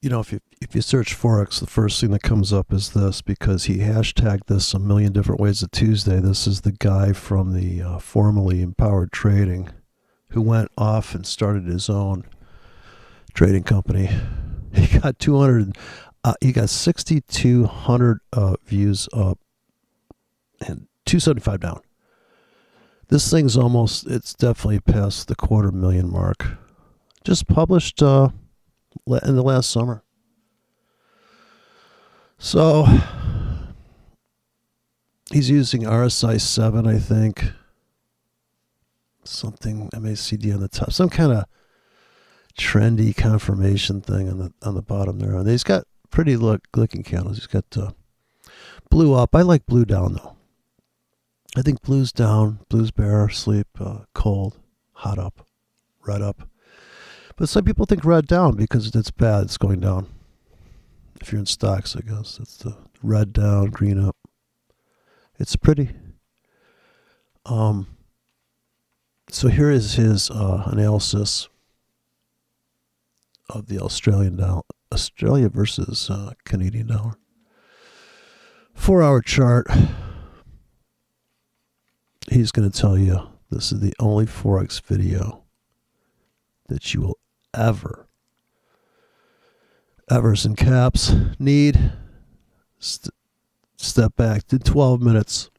if you search Forex, the first thing that comes up is this because he hashtagged this a million different ways at Tuesday. This is the guy from the formerly Empowered Trading who went off and started his own trading company. He got 6,200 views up and 275 down. This thing's it's definitely past the 250,000 mark. Just published in the last summer. So he's using RSI 7, I think. Something MACD on the top. Some kind of trendy confirmation thing on the bottom there. And he's got pretty looking candles. He's got blue up. I like blue down though. I think blue's down. Blue's bear, sleep, cold, hot up, red up. But some people think red down because it's bad. It's going down. If you're in stocks, I guess it's the red down, green up. It's pretty. So here is his analysis of the Australia versus Canadian dollar. 4-hour chart. He's going to tell you this is the only Forex video that you will ever in caps, need step back to 12 minutes.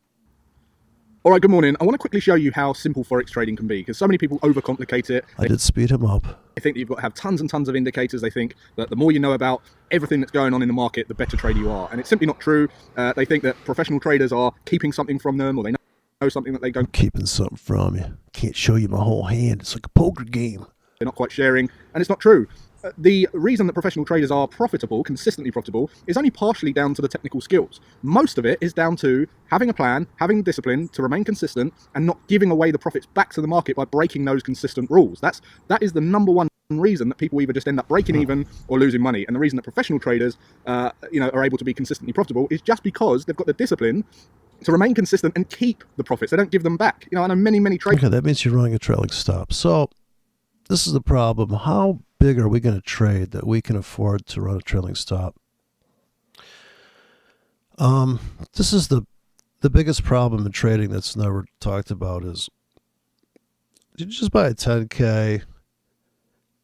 All right, good morning. I want to quickly show you how simple Forex trading can be because so many people overcomplicate it. I did speed him up. They think that you've got to have tons and tons of indicators. They think that the more you know about everything that's going on in the market, the better trader you are. And it's simply not true. They think that professional traders are keeping something from them or they know something that they don't. Keeping something from you. Can't show you my whole hand. It's like a poker game. They're not quite sharing, and it's not true. The reason that professional traders are profitable, consistently profitable, is only partially down to the technical skills. Most of it is down to having a plan, having discipline to remain consistent, and not giving away the profits back to the market by breaking those consistent rules. That is the number one reason that people either just end up breaking even or losing money. And the reason that professional traders, are able to be consistently profitable is just because they've got the discipline to remain consistent and keep the profits. They don't give them back. I know many traders. Okay, that means you're running a trailing stop. So this is the problem. How big are we going to trade that we can afford to run a trailing stop? This is the biggest problem in trading that's never talked about is you just buy a 10K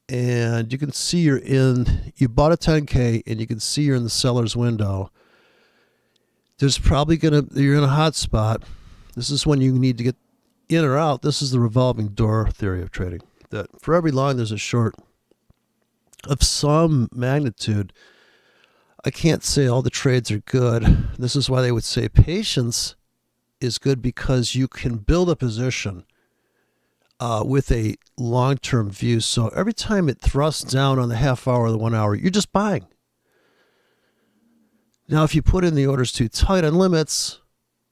and you can see you bought a 10K and you can see you're in the seller's window. There's probably you're in a hot spot. This is when you need to get in or out. This is the revolving door theory of trading. That for every long there's a short of some magnitude. I can't say all the trades are good. This is why they would say patience is good because you can build a position with a long-term view. So every time it thrusts down on the half hour or the 1 hour, you're just buying. Now, if you put in the orders too tight on limits,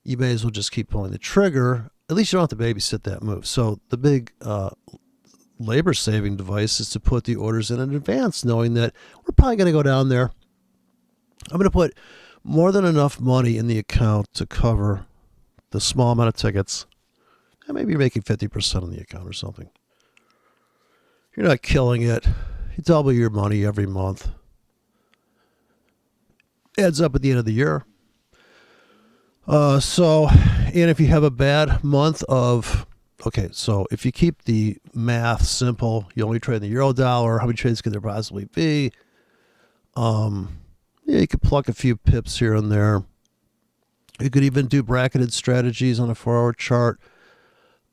you may as well just keep pulling the trigger. At least you don't have to babysit that move. So the big labor-saving device is to put the orders in advance, knowing that we're probably going to go down there. I'm going to put more than enough money in the account to cover the small amount of tickets. And maybe you're making 50% on the account or something. You're not killing it. You double your money every month. Adds up at the end of the year. And if you have a bad month of, so if you keep the math simple, you only trade the euro dollar, how many trades could there possibly be? You could pluck a few pips here and there. You could even do bracketed strategies on a 4-hour chart.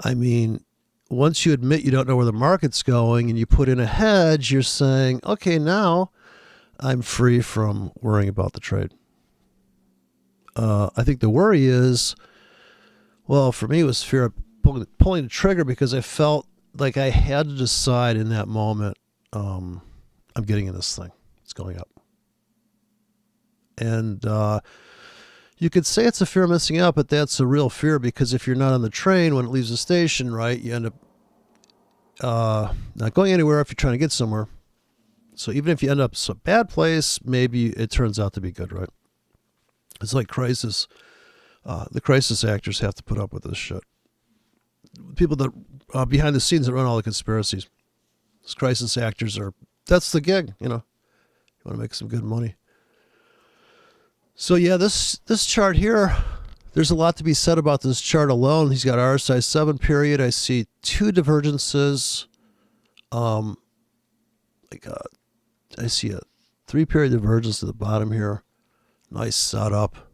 I mean, once you admit you don't know where the market's going and you put in a hedge, you're saying, okay, now I'm free from worrying about the trade. I think the worry is, for me, it was fear of pulling the trigger because I felt like I had to decide in that moment, I'm getting in this thing. It's going up. And you could say it's a fear of missing out, but that's a real fear because if you're not on the train when it leaves the station, right, you end up not going anywhere if you're trying to get somewhere. So even if you end up a bad place, maybe it turns out to be good, right? It's like crisis. The crisis actors have to put up with this shit. People that behind the scenes that run all the conspiracies. These crisis actors that's the gig, You want to make some good money. So yeah, this chart here, there's a lot to be said about this chart alone. He's got RSI 7 period. I see two divergences. I see a 3 period divergence at the bottom here. Nice setup.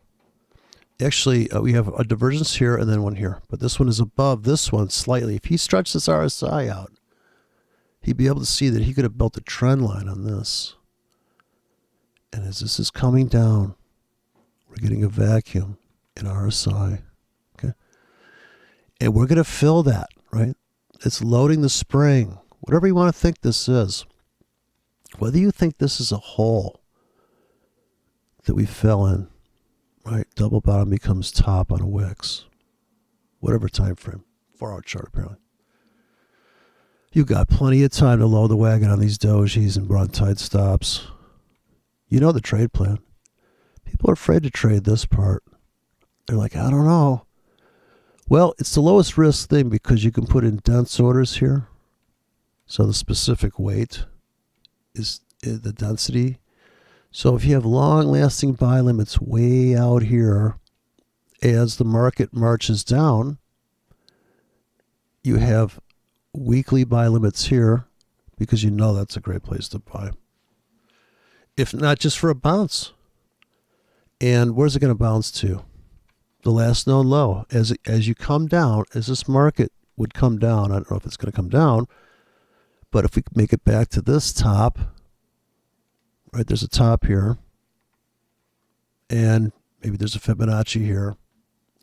Actually, we have a divergence here and then one here, but this one is above this one slightly. If he stretched this RSI out, he'd be able to see that he could have built a trend line on this. And as this is coming down, we're getting a vacuum in RSI. Okay. And we're going to fill that, right? It's loading the spring. Whatever you want to think this is. Whether you think this is a hole that we fell in, right? Double bottom becomes top on a Wix. Whatever time frame. 4-hour chart, apparently. You've got plenty of time to load the wagon on these dojis and run tight stops. You know the trade plan. People are afraid to trade this part. They're like, I don't know. Well, it's the lowest risk thing because you can put in dense orders here. So the specific weight is the density. So if you have long-lasting buy limits way out here, as the market marches down, you have weekly buy limits here because you know that's a great place to buy. If not just for a bounce. And where's it going to bounce to? The last known low. As you come down, as this market would come down, I don't know if it's going to come down, but if we make it back to this top, right, there's a top here, and maybe there's a Fibonacci here,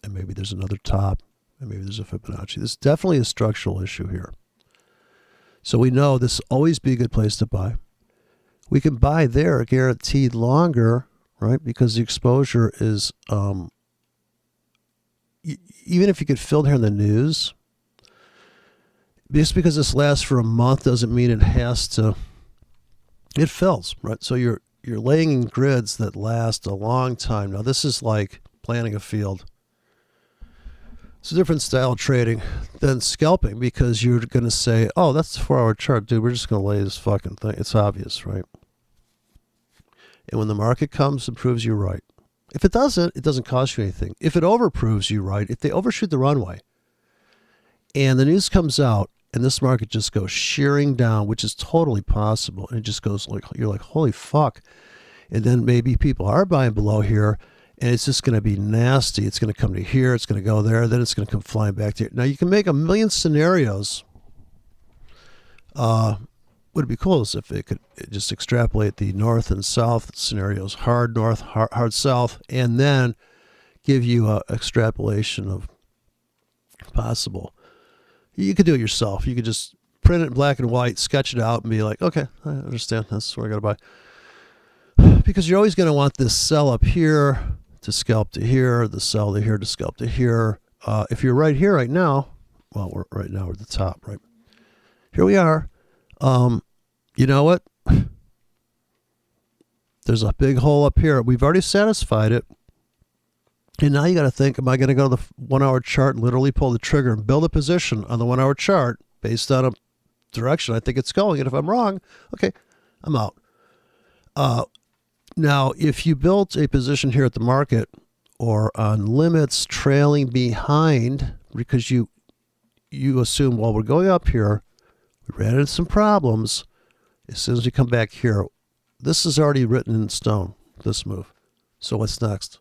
and maybe there's another top, and maybe there's a Fibonacci. This is definitely a structural issue here. So we know this will always be a good place to buy. We can buy there guaranteed longer, right? Because the exposure is, even if you get filled here in the news, just because this lasts for a month doesn't mean it has to, it fills, right? So you're laying in grids that last a long time. Now this is like planting a field. It's a different style of trading than scalping because you're going to say, oh, that's the 4-hour chart, dude. We're just going to lay this fucking thing. It's obvious, right? And when the market comes and proves you right. If it doesn't, it doesn't cost you anything. If it overproves you right, if they overshoot the runway and the news comes out and this market just goes shearing down, which is totally possible, and it just goes like, you're like, holy fuck. And then maybe people are buying below here, and it's just going to be nasty. It's going to come to here. It's going to go there. Then it's going to come flying back to here. Now, you can make a million scenarios. What would be cool is if it could just extrapolate the north and south scenarios, hard north, hard south, and then give you an extrapolation of possible. You could do it yourself. You could just print it in black and white, sketch it out, and be like, okay, I understand. That's where I got to buy. Because you're always going to want this sell up here to scalp to here, the sell to here to scalp to here. If you're right here right now, well, we're at the top, right? Here we are. You know what? There's a big hole up here. We've already satisfied it. And now you got to think, am I going to go to the 1-hour chart and literally pull the trigger and build a position on the 1-hour chart based on a direction I think it's going? And if I'm wrong, okay, I'm out. Now, if you built a position here at the market or on limits trailing behind because you assume, well, we're going up here, we ran into some problems. As soon as we come back here, this is already written in stone, this move. So what's next?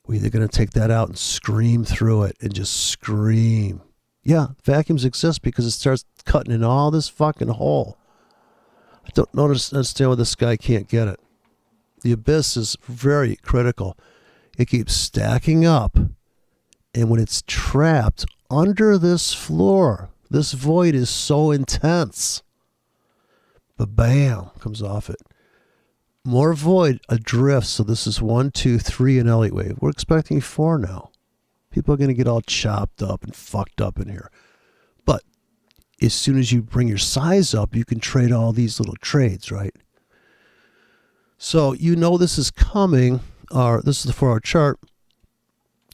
We're either going to take that out and scream through it and just scream. Yeah, vacuums exist because it starts cutting in all this fucking hole. I don't understand why this guy can't get it. The abyss is very critical. It keeps stacking up. And when it's trapped under this floor, this void is so intense. But bam, comes off it. More void adrift. So this is 1, 2, 3 in Elliott wave. We're expecting 4 now. People are going to get all chopped up and fucked up in here. But as soon as you bring your size up, you can trade all these little trades, right? So you know this is coming, or this is the 4-hour chart.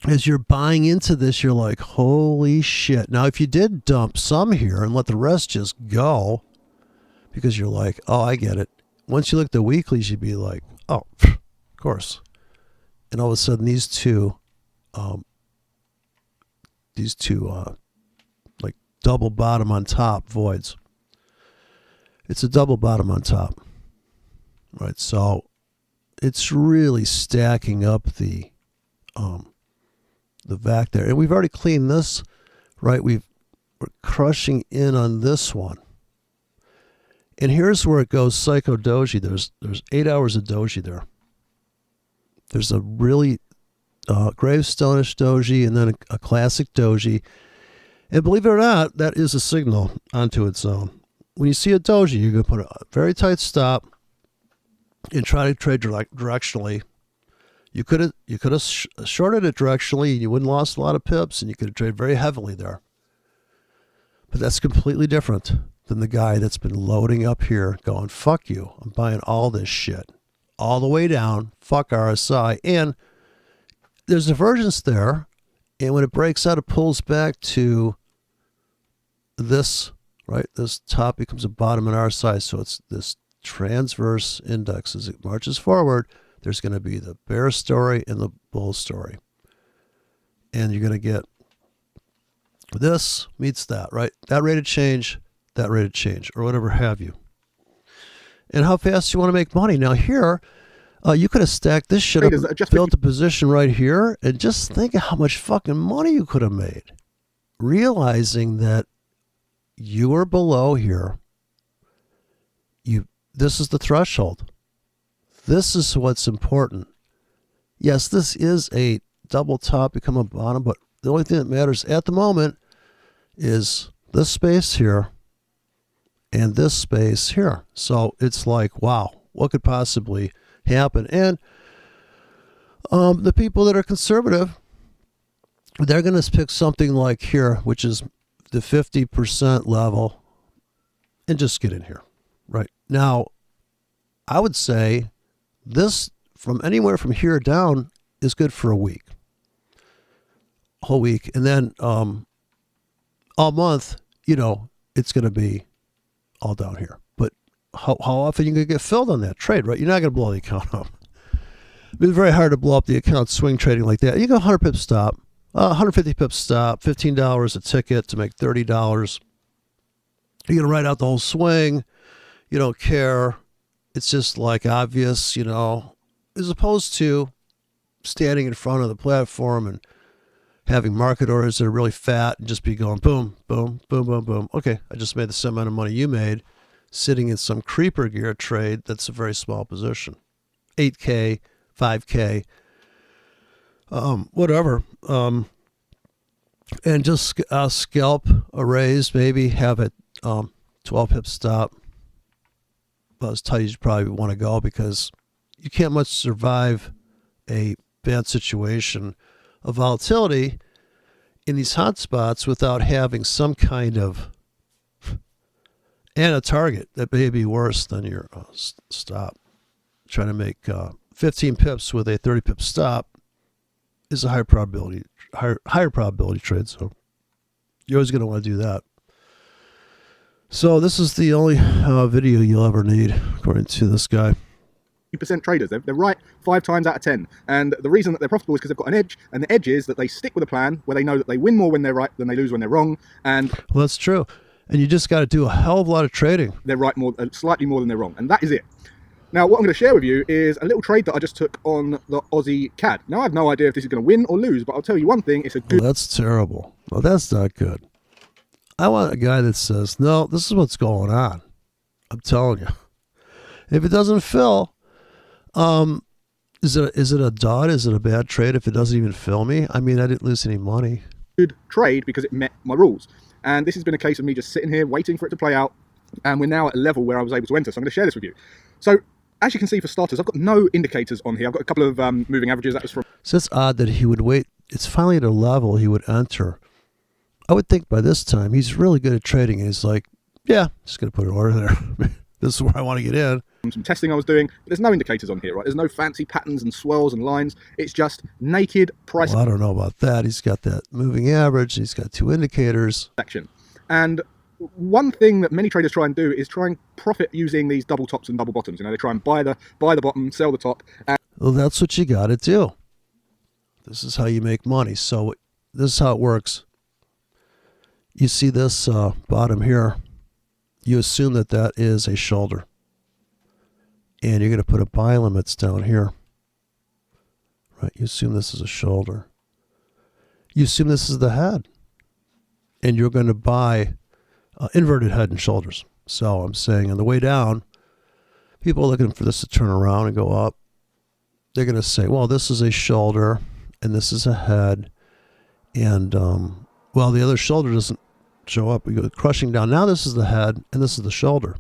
As you're buying into this, you're like, holy shit. Now, if you did dump some here and let the rest just go, because you're like, oh, I get it. once you look at the weeklies, you'd be like, oh, of course. And all of a sudden, these two like double bottom on top voids. It's a double bottom on top, right? So it's really stacking up the VAC there, and we've already cleaned this, right? We're crushing in on this one, and here's where it goes psycho doji. There's 8 hours of doji there. There's a really gravestone-ish doji, and then a classic doji, and believe it or not, that is a signal onto its own. When you see a doji, you're going to put a very tight stop and try to trade directionally. You could have shorted it directionally, and you wouldn't lost a lot of pips, and you could have traded very heavily there. But that's completely different than the guy that's been loading up here, going, "Fuck you! I'm buying all this shit, all the way down. Fuck RSI." And there's divergence there, and when it breaks out, it pulls back to this. Right, this top becomes a bottom in RSI, so it's this transverse index. As it marches forward, there's going to be the bear story and the bull story, and you're going to get this meets that, right? That rate of change, or whatever have you. And how fast you want to make money. Now here, you could have stacked this shit up, built a position right here, and just think of how much fucking money you could have made, realizing that you are below here. This is the threshold. This is what's important. Yes, this is a double top become a bottom, but the only thing that matters at the moment is this space here and this space here. So it's like, wow, what could possibly happen? And the people that are conservative, they're going to pick something like here, which is the 50% level, and just get in here. Right now, I would say this from anywhere from here down is good for a week, whole week, and then all month, it's going to be all down here. But how often are you going to get filled on that trade, right? You're not going to blow the account up. It's very hard to blow up the account swing trading like that. You go 100 pip stop, 150 pip stop, $15 a ticket to make $30. You're going to write out the whole swing. You don't care. It's just like obvious, as opposed to standing in front of the platform and having market orders that are really fat and just be going boom, boom, boom, boom, boom. Okay, I just made the same amount of money you made sitting in some creeper gear trade that's a very small position. 8K, 5K, whatever. And just scalp a raise, maybe have it 12 pip stop. About as tight as you probably want to go, because you can't much survive a bad situation of volatility in these hot spots without having some kind of and a target that may be worse than your stop. Trying to make 15 pips with a 30 pip stop is a higher probability trade. So you're always going to want to do that. So this is the only video you'll ever need, according to this guy. % traders. They're right 5 times out of 10. And the reason that they're profitable is because they've got an edge. And the edge is that they stick with a plan where they know that they win more when they're right than they lose when they're wrong. And well, that's true. And you just got to do a hell of a lot of trading. They're right slightly more than they're wrong. And that is it. Now, what I'm going to share with you is a little trade that I just took on the Aussie CAD. Now, I have no idea if this is going to win or lose, but I'll tell you one thing. It's a good... Well, that's terrible. Well, that's not good. I want a guy that says, no, this is what's going on. I'm telling you. If it doesn't fill, is it a dud? Is it a bad trade if it doesn't even fill me? I mean, I didn't lose any money. Good trade because it met my rules. And this has been a case of me just sitting here waiting for it to play out. And we're now at a level where I was able to enter. So I'm going to share this with you. So as you can see, for starters, I've got no indicators on here. I've got a couple of moving averages. That was from... So it's odd that he would wait. It's finally at a level he would enter. I would think by this time he's really good at trading. And he's like, yeah, just going to put an order there. This is where I want to get in. Some testing I was doing, but there's no indicators on here, right? There's no fancy patterns and swirls and lines. It's just naked price. Well, I don't know about that. He's got that moving average. He's got 2 indicators. Section. And one thing that many traders try and do is try and profit using these double tops and double bottoms. They try and buy the bottom, sell the top. Well, that's what you got to do. This is how you make money. So this is how it works. You see this bottom here. You assume that that is a shoulder. And you're going to put a buy limits down here. Right? You assume this is a shoulder. You assume this is the head. And you're going to buy inverted head and shoulders. So I'm saying on the way down, people are looking for this to turn around and go up. They're going to say, well, this is a shoulder and this is a head. And, well, the other shoulder doesn't show up. We go crushing down. Now this is the head and this is the shoulder.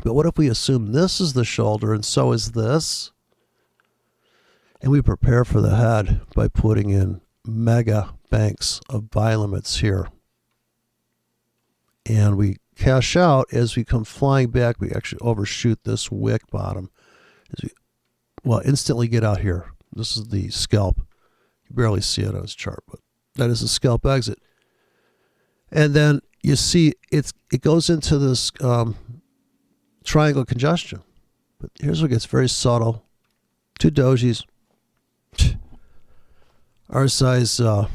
But what if we assume this is the shoulder and so is this? And we prepare for the head by putting in mega banks of buy limits here. And we cash out as we come flying back. We actually overshoot this wick bottom. Instantly get out here. This is the scalp. You barely see it on this chart, but that is the scalp exit. And then you see it goes into this triangle congestion. But here's what gets very subtle. Two dojis. Our size kind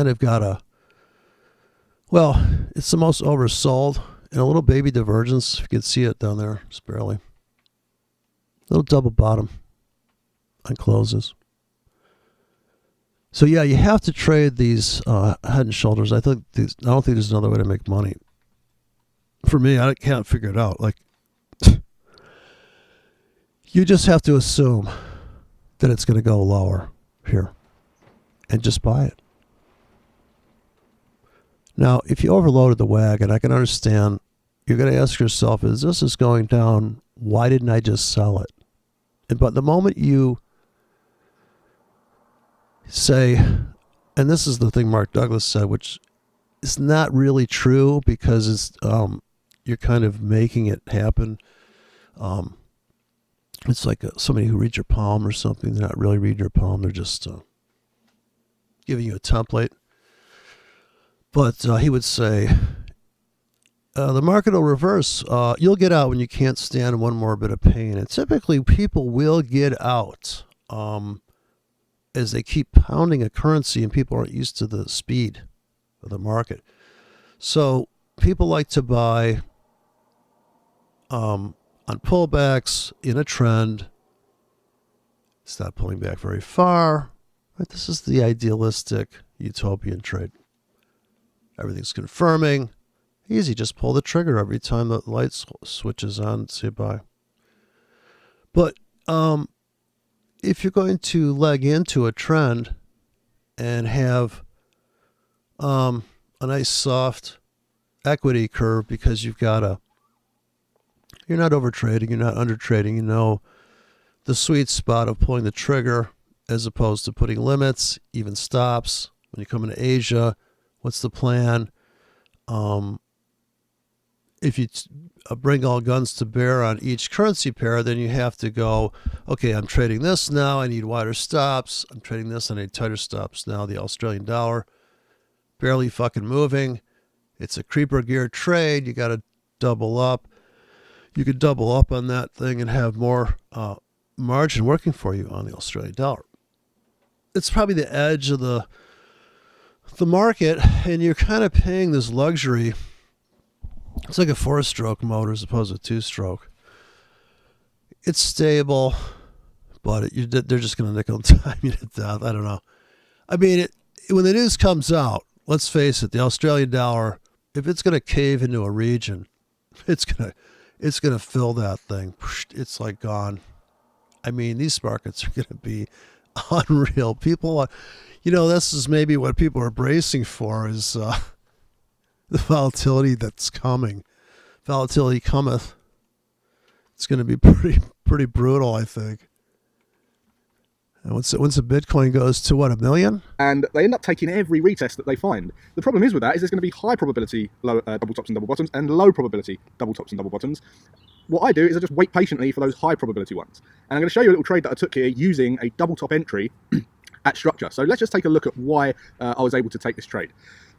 of got it's the most oversold. And a little baby divergence. If you can see it down there, just barely. Little double bottom on closes. So yeah, you have to trade these head and shoulders. I don't think there's another way to make money. For me, I can't figure it out. Like, you just have to assume that it's going to go lower here and just buy it. Now, if you overloaded the wagon, I can understand you're going to ask yourself, as this is going down, why didn't I just sell it? But the moment you say, and this is the thing Mark Douglas said, which is not really true because it's you're kind of making it happen. It's like somebody who reads your palm or something. They're not really reading your palm. They're just giving you a template. But he would say, the market will reverse. You'll get out when you can't stand one more bit of pain. And typically people will get out as they keep pounding a currency and people aren't used to the speed of the market. So people like to buy on pullbacks in a trend. It's not pulling back very far. Right? This is the idealistic utopian trade. Everything's confirming. Easy, just pull the trigger every time the light switches on, say buy. But if you're going to leg into a trend and have a nice soft equity curve because you're not over trading, you're not under trading, you know the sweet spot of pulling the trigger as opposed to putting limits, even stops. When you come into Asia, what's the plan? If you bring all guns to bear on each currency pair, then you have to go, okay, I'm trading this now. I need wider stops. I'm trading this. I need tighter stops now. The Australian dollar, barely fucking moving. It's a creeper gear trade. You got to double up. You could double up on that thing and have more margin working for you on the Australian dollar. It's probably the edge of the market, and you're kind of paying this luxury. It's like a 4-stroke motor as opposed to a 2-stroke. It's stable, but they're just going to nickel and dime you to death. I don't know. I mean, when the news comes out, let's face it, the Australian dollar, if it's going to cave into a region, it's going to fill that thing. It's like gone. I mean, these markets are going to be unreal. People, this is maybe what people are bracing for is the volatility that's coming. Volatility cometh. It's going to be pretty brutal, I think. And once the Bitcoin goes to $1 million? And they end up taking every retest that they find. The problem is with that is there's going to be high probability double tops and double bottoms and low probability double tops and double bottoms. What I do is I just wait patiently for those high probability ones. And I'm going to show you a little trade that I took here using a double top entry at structure. So let's just take a look at why I was able to take this trade.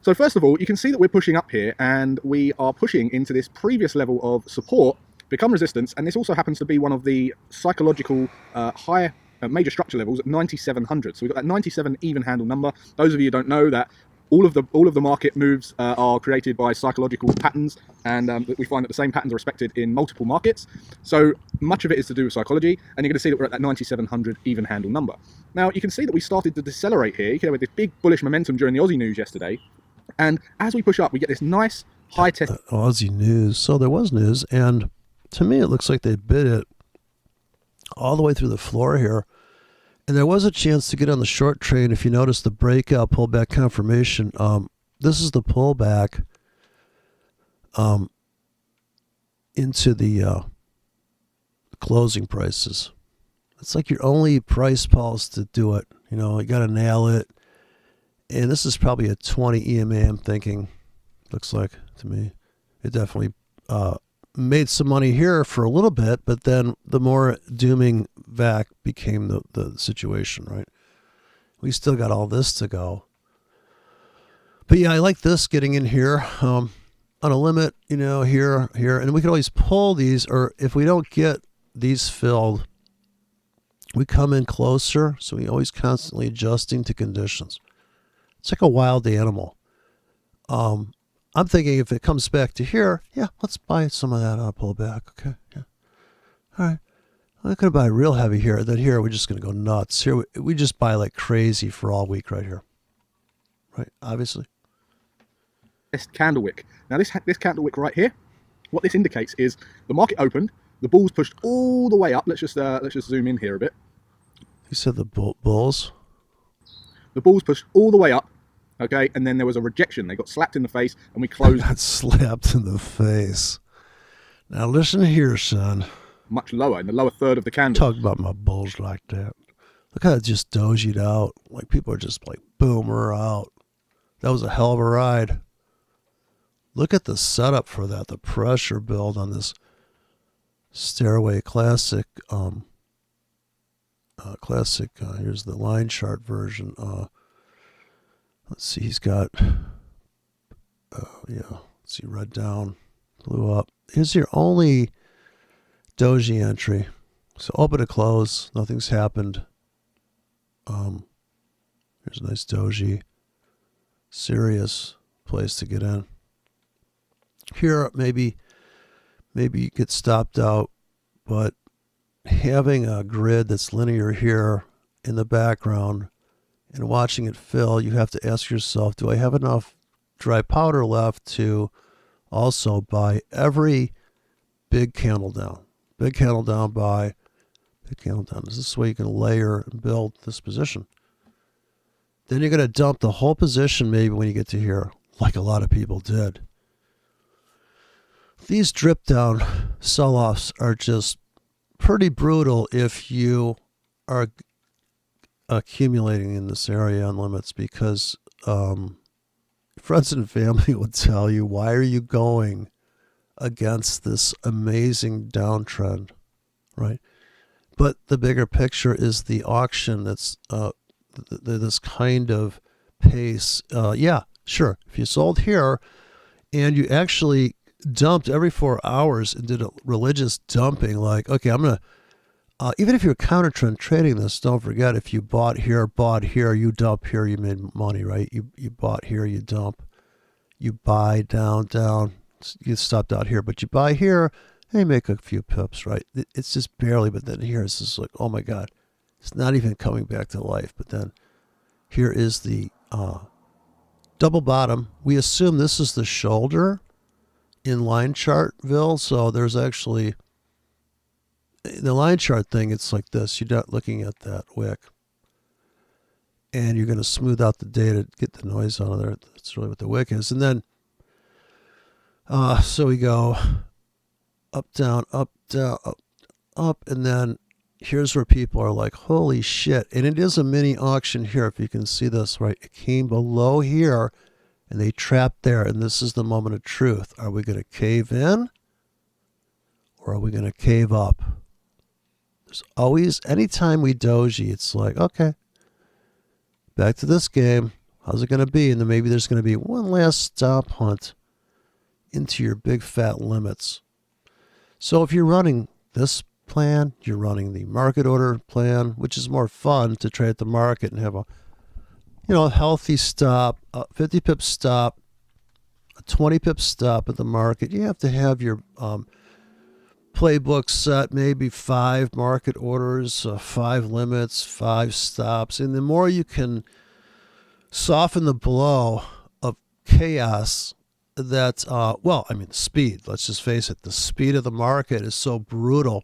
So first of all, you can see that we're pushing up here, and we are pushing into this previous level of support, become resistance, and this also happens to be one of the psychological high major structure levels at 9,700. So we've got that 97 even handle number. Those of you who don't know that all of the market moves are created by psychological patterns, and we find that the same patterns are respected in multiple markets. So much of it is to do with psychology, and you're going to see that we're at that 9,700 even handle number. Now you can see that we started to decelerate here. You can with this big bullish momentum during the Aussie news yesterday, and as we push up, we get this nice high test. Aussie news. So there was news, and to me, it looks like they bid it all the way through the floor here. And there was a chance to get on the short trade. If you notice the breakout pullback confirmation, this is the pullback into the closing prices. It's like your only price pulse to do it. You know, you got to nail it. And this is probably a 20 EMA, I'm thinking. Looks like to me. It definitely made some money here for a little bit, but then the more dooming vac became the situation, right? We still got all this to go. But yeah, I like this getting in here on a limit, you know, here, and we can always pull these, or if we don't get these filled, we come in closer, so we always constantly adjusting to conditions. It's like a wild animal. I'm thinking if it comes back to here, yeah, let's buy some of that on a pullback. Okay, yeah. All right. I'm going to buy real heavy here. Then here, we're just going to go nuts. Here, we just buy like crazy for all week right here. Right, obviously. This candle wick. Now, this candle wick right here, what this indicates is the market opened, the bulls pushed all the way up. Let's just zoom in here a bit. You said the bulls? The bulls pushed all the way up. Okay, and then there was a rejection. They got slapped in the face, and we closed. Got slapped in the face. Now listen here, son. Much lower, in the lower third of the candle. Talk about my bulls like that. Look how it just dojied out. Like people are just like, boom, we're out. That was a hell of a ride. Look at the setup for that. The pressure build on this Stairway Classic. Here's the line chart version. Let's see, he's got, let's see, red down, blue up. Here's your only doji entry. So open to close, nothing's happened. Here's a nice doji. Serious place to get in. Here, maybe you get stopped out, but having a grid that's linear here in the background and watching it fill, you have to ask yourself, do I have enough dry powder left to also buy every big candle down? Big candle down, buy, big candle down. Is this way you can layer and build this position? Then you're going to dump the whole position maybe when you get to here, like a lot of people did. These drip down sell-offs are just pretty brutal if you are accumulating in this area on limits, because friends and family would tell you, why are you going against this amazing downtrend, right? But the bigger picture is the auction that's this kind of pace. Yeah, sure. If you sold here and you actually dumped every 4 hours and did a religious dumping, like, okay, I'm going to, even if you're counter trend trading this, don't forget, if you bought here, you dump here, you made money, right? You bought here, you dump. You buy down, you stopped out here, but you buy here, and you make a few pips, right? It's just barely, but then here it's just like, oh my God, it's not even coming back to life. But then here is the double bottom. We assume this is the shoulder in line chartville, so there's actually, the line chart thing, it's like this. You're not looking at that wick. And you're going to smooth out the data, get the noise out of there. That's really what the wick is. And then, so we go up, down, up, and then here's where people are like, holy shit. And it is a mini auction here, if you can see this, right? It came below here, and they trapped there, and this is the moment of truth. Are we going to cave in, or are we going to cave up? There's always, anytime we doji, it's like, okay, back to this game. How's it going to be? And then maybe there's going to be one last stop hunt into your big fat limits. So if you're running this plan, you're running the market order plan, which is more fun to trade the market and have a, a healthy stop, a 50 pip stop, a 20 pip stop at the market. You have to have your playbook set, maybe 5 market orders, 5 limits, 5 stops. And the more you can soften the blow of chaos that, speed, let's just face it, the speed of the market is so brutal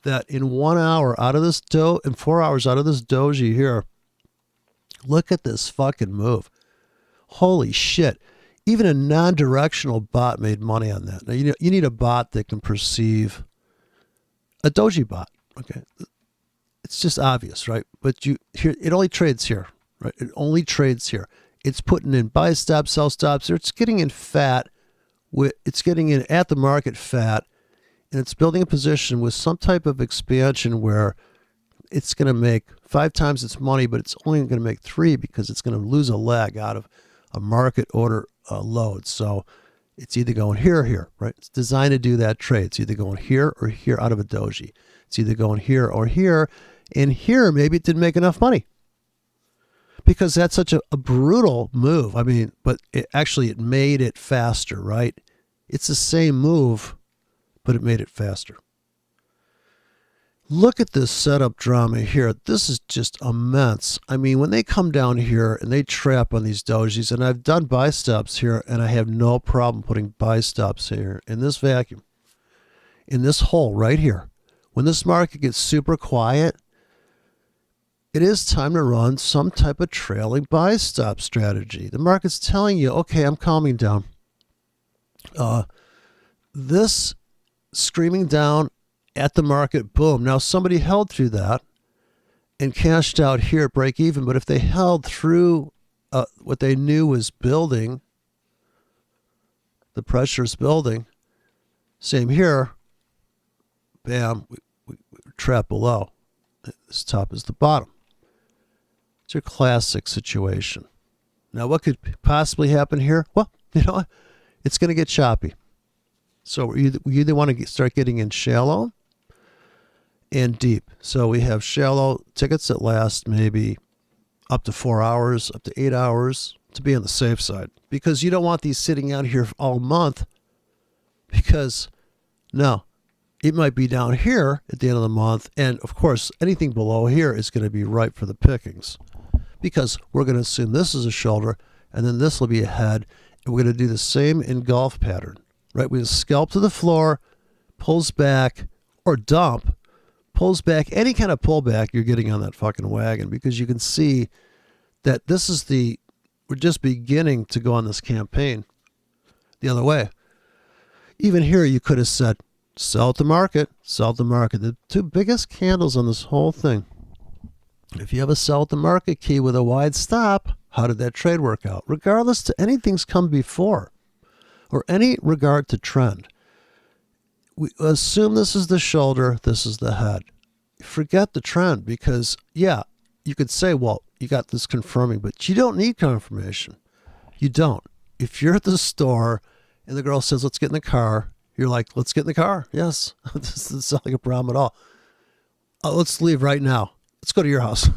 that in 1 hour out of this in 4 hours out of this doji here, look at this fucking move. Holy shit. Even a non-directional bot made money on that. Now, you need a bot that can perceive a doji bot. Okay. It's just obvious, right? But it only trades here, right? It only trades here. It's putting in buy stops, sell stops. It's getting in fat. It's getting in at the market fat. And it's building a position with some type of expansion where it's going to make 5 times its money, but it's only going to make 3 because it's going to lose a leg out of a market order load. So it's either going here or here, right? It's designed to do that trade. It's either going here or here out of a doji. It's either going here or here. And here, maybe it didn't make enough money because that's such a brutal move. I mean, but it made it faster, right? It's the same move, but it made it faster. Look at this setup drama here. This is just immense. I mean, when they come down here and they trap on these dojis, and I've done buy stops here, and I have no problem putting buy stops here in this vacuum, in this hole right here. When this market gets super quiet, it is time to run some type of trailing buy stop strategy. The market's telling you, okay, I'm calming down. This screaming down at the market, boom. Now somebody held through that and cashed out here at break even. But if they held through what they knew was building, the pressure's building, same here, bam, we trap below. This top is the bottom. It's your classic situation. Now what could possibly happen here? Well, it's going to get choppy. So we either want to start getting in shallow and deep. So we have shallow tickets that last maybe up to 4 hours, up to 8 hours to be on the safe side. Because you don't want these sitting out here all month because, no, it might be down here at the end of the month. And, of course, anything below here is going to be ripe for the pickings because we're going to assume this is a shoulder and then this will be a head. And we're going to do the same engulf pattern. Right, we scalp to the floor, pulls back, or dump, pulls back. Any kind of pullback you're getting on that fucking wagon because you can see that we're just beginning to go on this campaign the other way. Even here, you could have said, sell at the market, sell at the market. The 2 biggest candles on this whole thing. If you have a sell at the market key with a wide stop, how did that trade work out? Regardless to anything's come before. Or any regard to trend. We assume this is the shoulder, this is the head. Forget the trend because, yeah, you could say, well, you got this confirming, but you don't need confirmation. You don't. If you're at the store and the girl says, let's get in the car, you're like, let's get in the car. Yes. This doesn't sound like a problem at all. Let's leave right now. Let's go to your house.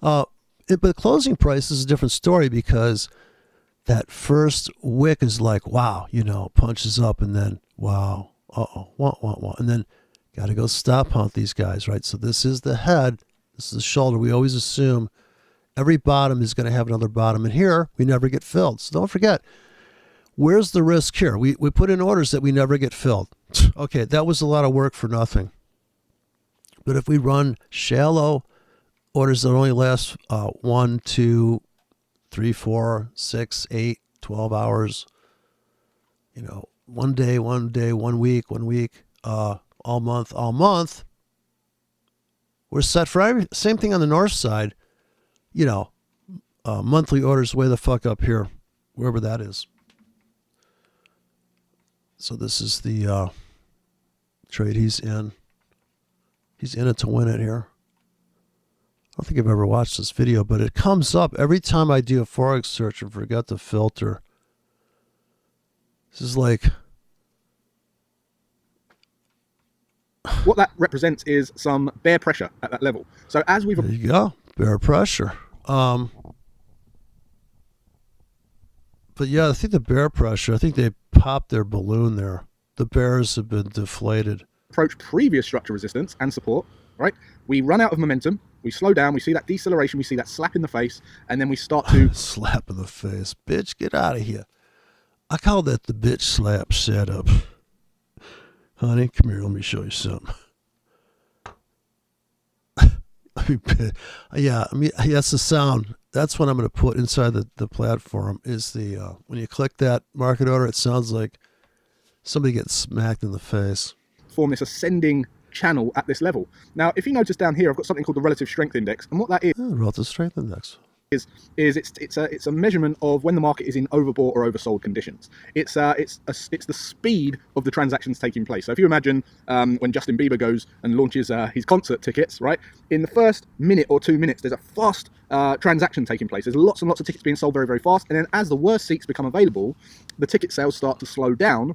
But closing price is a different story because that first wick is like, wow, punches up and then, wow, wah. And then got to go stop hunt these guys, right? So this is the head. This is the shoulder. We always assume every bottom is going to have another bottom. And here, we never get filled. So don't forget, where's the risk here? We put in orders that we never get filled. Okay, that was a lot of work for nothing. But if we run shallow orders that only last 1, 2, 3, 4, 6, 8, 12 hours, 1 day, 1 week, all month, we're set for same thing on the north side, monthly orders way the fuck up here, wherever that is. So this is the trade he's in. He's in it to win it here. don't think I've ever watched this video, but it comes up every time I do a Forex search and forget to filter. This is like... What that represents is some bear pressure at that level. So as we've... There you go. Bear pressure. But yeah, I think the bear pressure, I think they popped their balloon there. The bears have been deflated. Approach previous structure resistance and support, right? We run out of momentum, we slow down, we see that deceleration, we see that slap in the face, and then we start to... Slap in the face. Bitch, get out of here. I call that the bitch slap setup. Honey, come here, let me show you something. Yeah, I mean, that's the sound. That's what I'm going to put inside the platform is the, when you click that market order, it sounds like somebody gets smacked in the face. Form this ascending channel at this level. Now, if you notice down here, I've got something called the relative strength index, and what that is... Relative strength index. It's a measurement of when the market is in overbought or oversold conditions. It's the speed of the transactions taking place. So if you imagine when Justin Bieber goes and launches his concert tickets, right? In the first minute or 2 minutes, there's a fast transaction taking place. There's lots and lots of tickets being sold very, very fast. And then as the worst seats become available, the ticket sales start to slow down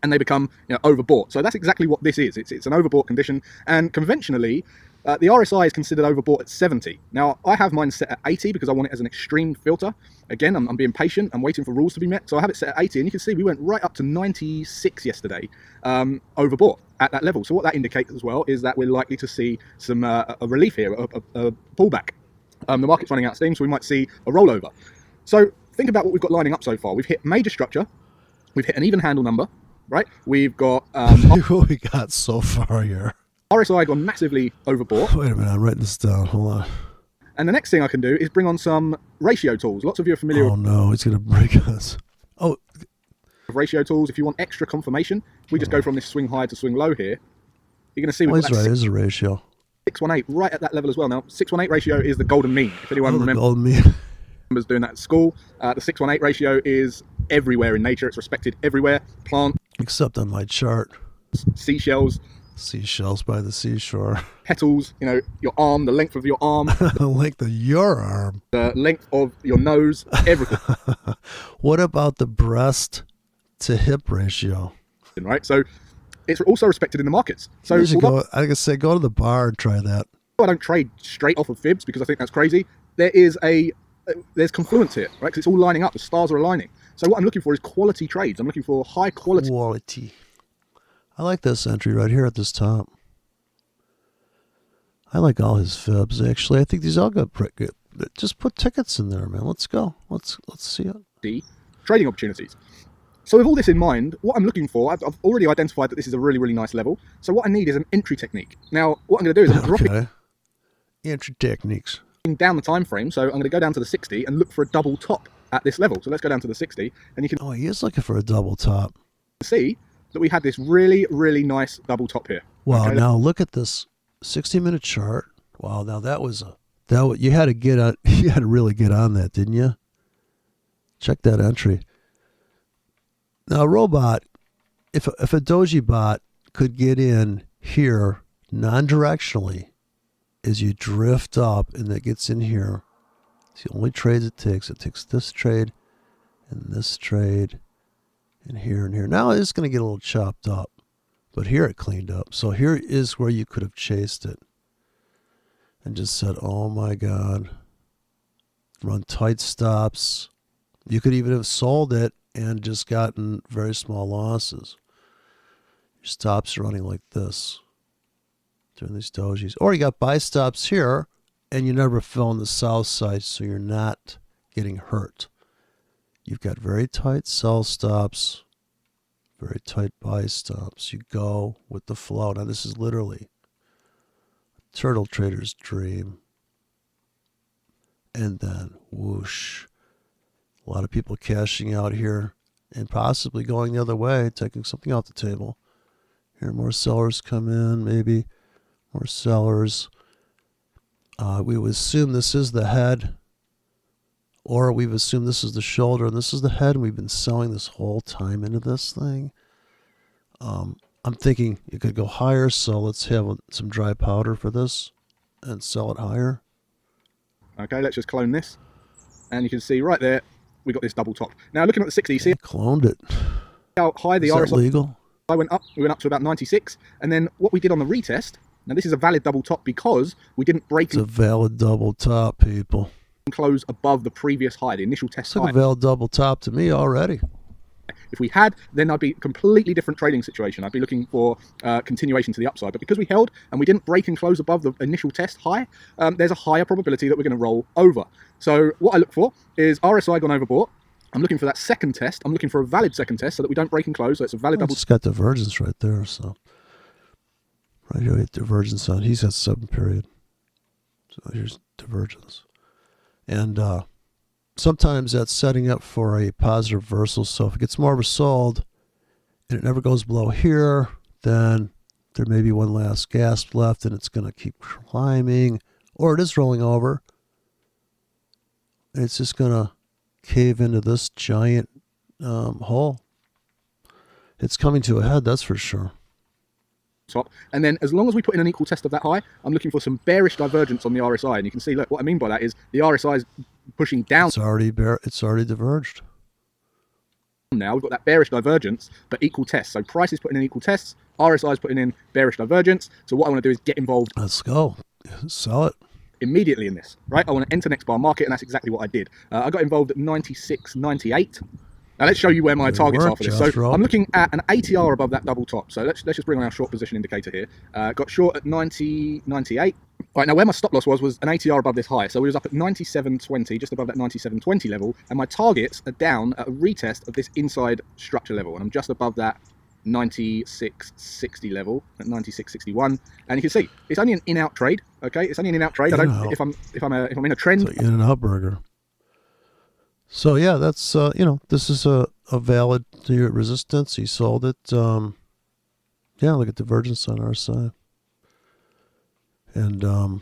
and they become overbought. So that's exactly what this is. It's an overbought condition. And conventionally, the RSI is considered overbought at 70. Now, I have mine set at 80 because I want it as an extreme filter. Again, I'm being patient. I'm waiting for rules to be met. So I have it set at 80. And you can see we went right up to 96 yesterday, overbought at that level. So what that indicates as well is that we're likely to see some a relief here, a pullback. The market's running out of steam, so we might see a rollover. So think about what we've got lining up so far. We've hit major structure. We've hit an even handle number, right? We've got... what we got so far here. RSI gone massively overbought. Wait a minute, I'm writing this down. Hold on. And the next thing I can do is bring on some ratio tools. Lots of you are familiar with... Oh no, it's going to break us. Oh. Ratio tools. If you want extra confirmation, we just go from this swing high to swing low here. You're going to see... That's right, it is a ratio. 618, right at that level as well. Now, 618 ratio is the golden mean. If anyone remembers golden mean. Doing that at school, the 618 ratio is everywhere in nature. It's respected everywhere. Plant. Except on my chart. Seashells. Seashells by the seashore. Petals, your arm, the length of your arm. The length of your arm. The length of your nose, everything. What about the breast to hip ratio? Right, so it's also respected in the markets. So I can say, go to the bar and try that. I don't trade straight off of fibs because I think that's crazy. There's confluence here, right? Because it's all lining up. The stars are aligning. So what I'm looking for is quality trades. I'm looking for high quality. Quality. I like this entry right here at this top. I like all his fibs, actually. I think these all got pretty good. Just put tickets in there, man. Let's go. Let's see it. Trading opportunities. So with all this in mind, what I'm looking for, I've already identified that this is a really, really nice level. So what I need is an entry technique. Now, what I'm going to do is I'm dropping entry techniques down the time frame. So I'm going to go down to the 60 and look for a double top at this level. So let's go down to the 60, and you can... Oh, he is looking for a double top. See that we had this really, really nice double top here. Wow, okay, now look at this 60-minute chart. Wow, now that was you had to get on, you had to really get on that, didn't you? Check that entry. Now, Robot, if a doji bot could get in here non-directionally, as you drift up and it gets in here, it's the only trades it takes. It takes this trade and this trade and here and here. Now it's going to get a little chopped up, but here it cleaned up. So here is where you could have chased it and just said, oh my God, run tight stops. You could even have sold it and just gotten very small losses. Your stops are running like this during these dojis. Or you got buy stops here and you never fill in the south side, so you're not getting hurt. You've got very tight sell stops, very tight buy stops. You go with the flow. Now this is literally a turtle trader's dream. And then whoosh. A lot of people cashing out here and possibly going the other way, taking something off the table. Here more sellers come in, maybe more sellers. We would assume this is the head, or we've assumed this is the shoulder and this is the head, and we've been selling this whole time into this thing. I'm thinking it could go higher, so let's have some dry powder for this and sell it higher. Okay, let's just clone this. And you can see right there, we got this double top. Now looking at the 60, see Cloned it. how high the Is that RSI legal? went up? We went up to about 96. And then what we did on the retest, now this is a valid double top because we didn't break It's a valid double top, people. and close above the previous high, the initial test It's like high. a valid double top to me already. If we had, then I'd be a completely different trading situation. I'd be looking for continuation to the upside. But because we held and we didn't break and close above the initial test high, there's a higher probability that we're going to roll over. So what I look for is RSI gone overbought. I'm looking for that second test. I'm looking for a valid second test so that we don't break and close. So it's a valid double. It's got divergence right there. So right here, we have divergence on. He's got 7 period. So here's divergence. And sometimes that's setting up for a positive reversal. So if it gets more oversold and it never goes below here, then there may be one last gasp left and it's going to keep climbing, or it is rolling over. And it's just going to cave into this giant hole. It's coming to a head, that's for sure. Top. And then as long as we put in an equal test of that high, I'm looking for some bearish divergence on the RSI. And you can see, look, what I mean by that is the RSI is pushing down. It's already diverged. Now we've got that bearish divergence, but equal tests. So price is putting in equal tests, RSI is putting in bearish divergence. So what I want to do is get involved. Let's go. Sell it. Immediately in this, right? I want to enter next bar market, and that's exactly what I did. I got involved at 96.98. Now let's show you where my targets are for this. So I'm looking at an ATR above that double top. So let's just bring on our short position indicator here. Got short at 90.98. Right, now where my stop loss was an ATR above this high. So we was up at 97.20, just above that 97.20 level, and my targets are down at a retest of this inside structure level, and I'm just above that 96.60 level at 96.61, and you can see it's only an in-out trade. Okay, it's only an in-out trade. I don't. If I'm in a trend, it's like in and out burger. So yeah, that's this is a valid resistance. He sold it. Yeah, look at divergence on our side, and it's gonna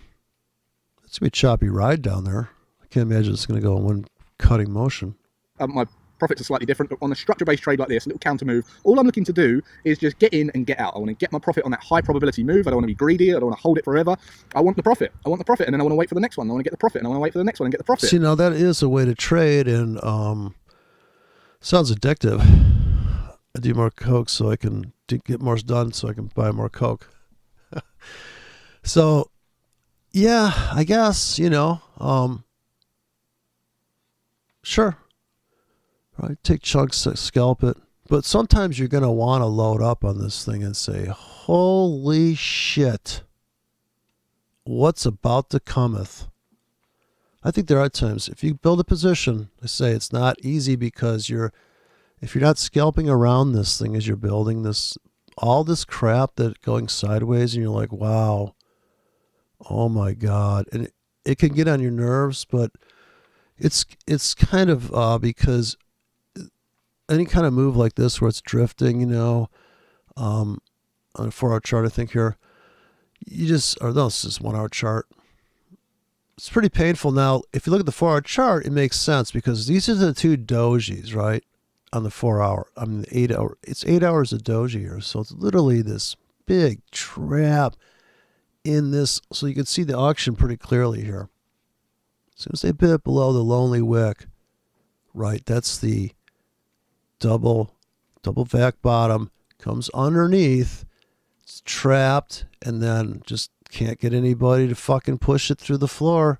be a choppy ride down there. I can't imagine it's gonna go in one cutting motion. My profits are slightly different, but on a structure-based trade like this, a little counter move, all I'm looking to do is just get in and get out. I want to get my profit on that high probability move. I don't want to be greedy. I don't want to hold it forever. I want the profit. And then I want to wait for the next one. I want to get the profit, and I want to wait for the next one and get the profit. See, now that is a way to trade, and sounds addictive. I do more coke so I can get more done, so I can buy more coke. So, yeah, I guess sure. Right, take chunks, scalp it. But sometimes you're going to want to load up on this thing and say, holy shit, what's about to cometh? I think there are times, if you build a position, I say it's not easy because if you're not scalping around this thing as you're building all this crap that going sideways and you're like, wow, oh my God. And it can get on your nerves, but it's kind of because any kind of move like this where it's drifting, on a 4-hour chart, I think here, this is 1-hour chart. It's pretty painful. Now, if you look at the 4-hour chart, it makes sense because these are the two dojis, right? On the 4-hour, the 8-hour. It's 8 hours of doji here. So it's literally this big trap in this. So you can see the auction pretty clearly here. As soon as they bit below the lonely wick, right, that's the double vac bottom, comes underneath, it's trapped, and then just can't get anybody to fucking push it through the floor.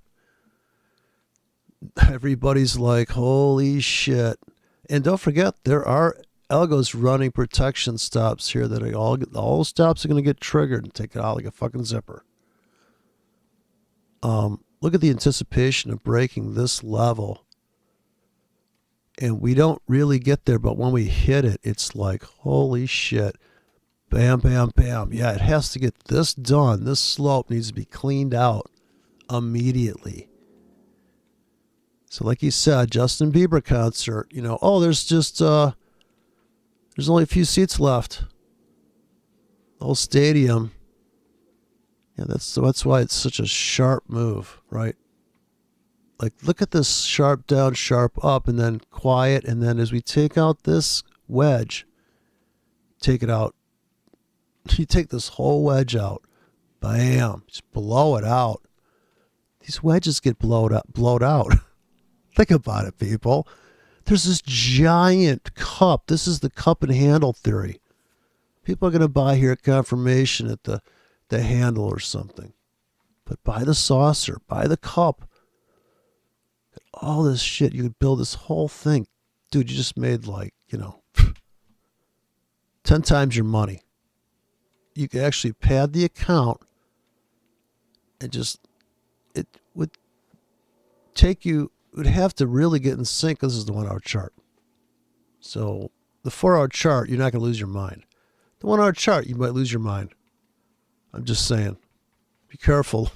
Everybody's like, holy shit. And don't forget, there are algos running protection stops here that are all stops are going to get triggered and take it out like a fucking zipper. Look at the anticipation of breaking this level. And we don't really get there, but when we hit it, it's like, holy shit. Bam, bam, bam. Yeah, it has to get this done. This slope needs to be cleaned out immediately. So like you said, Justin Bieber concert, there's only a few seats left. The whole stadium. Yeah, that's why it's such a sharp move, right? Like, look at this sharp down, sharp up, and then quiet. And then as we take out this wedge, take it out. You take this whole wedge out. Bam. Just blow it out. these wedges get blowed out. Think about it, people. There's this giant cup. This is the cup and handle theory. People are going to buy here confirmation at the handle or something. But buy the saucer, buy the cup. All this shit, you could build this whole thing. Dude, you just made 10 times your money. You could actually pad the account and it would have to really get in sync. This is the 1 hour chart. So the 4 hour chart, you're not going to lose your mind. The 1 hour chart, you might lose your mind. I'm just saying, be careful.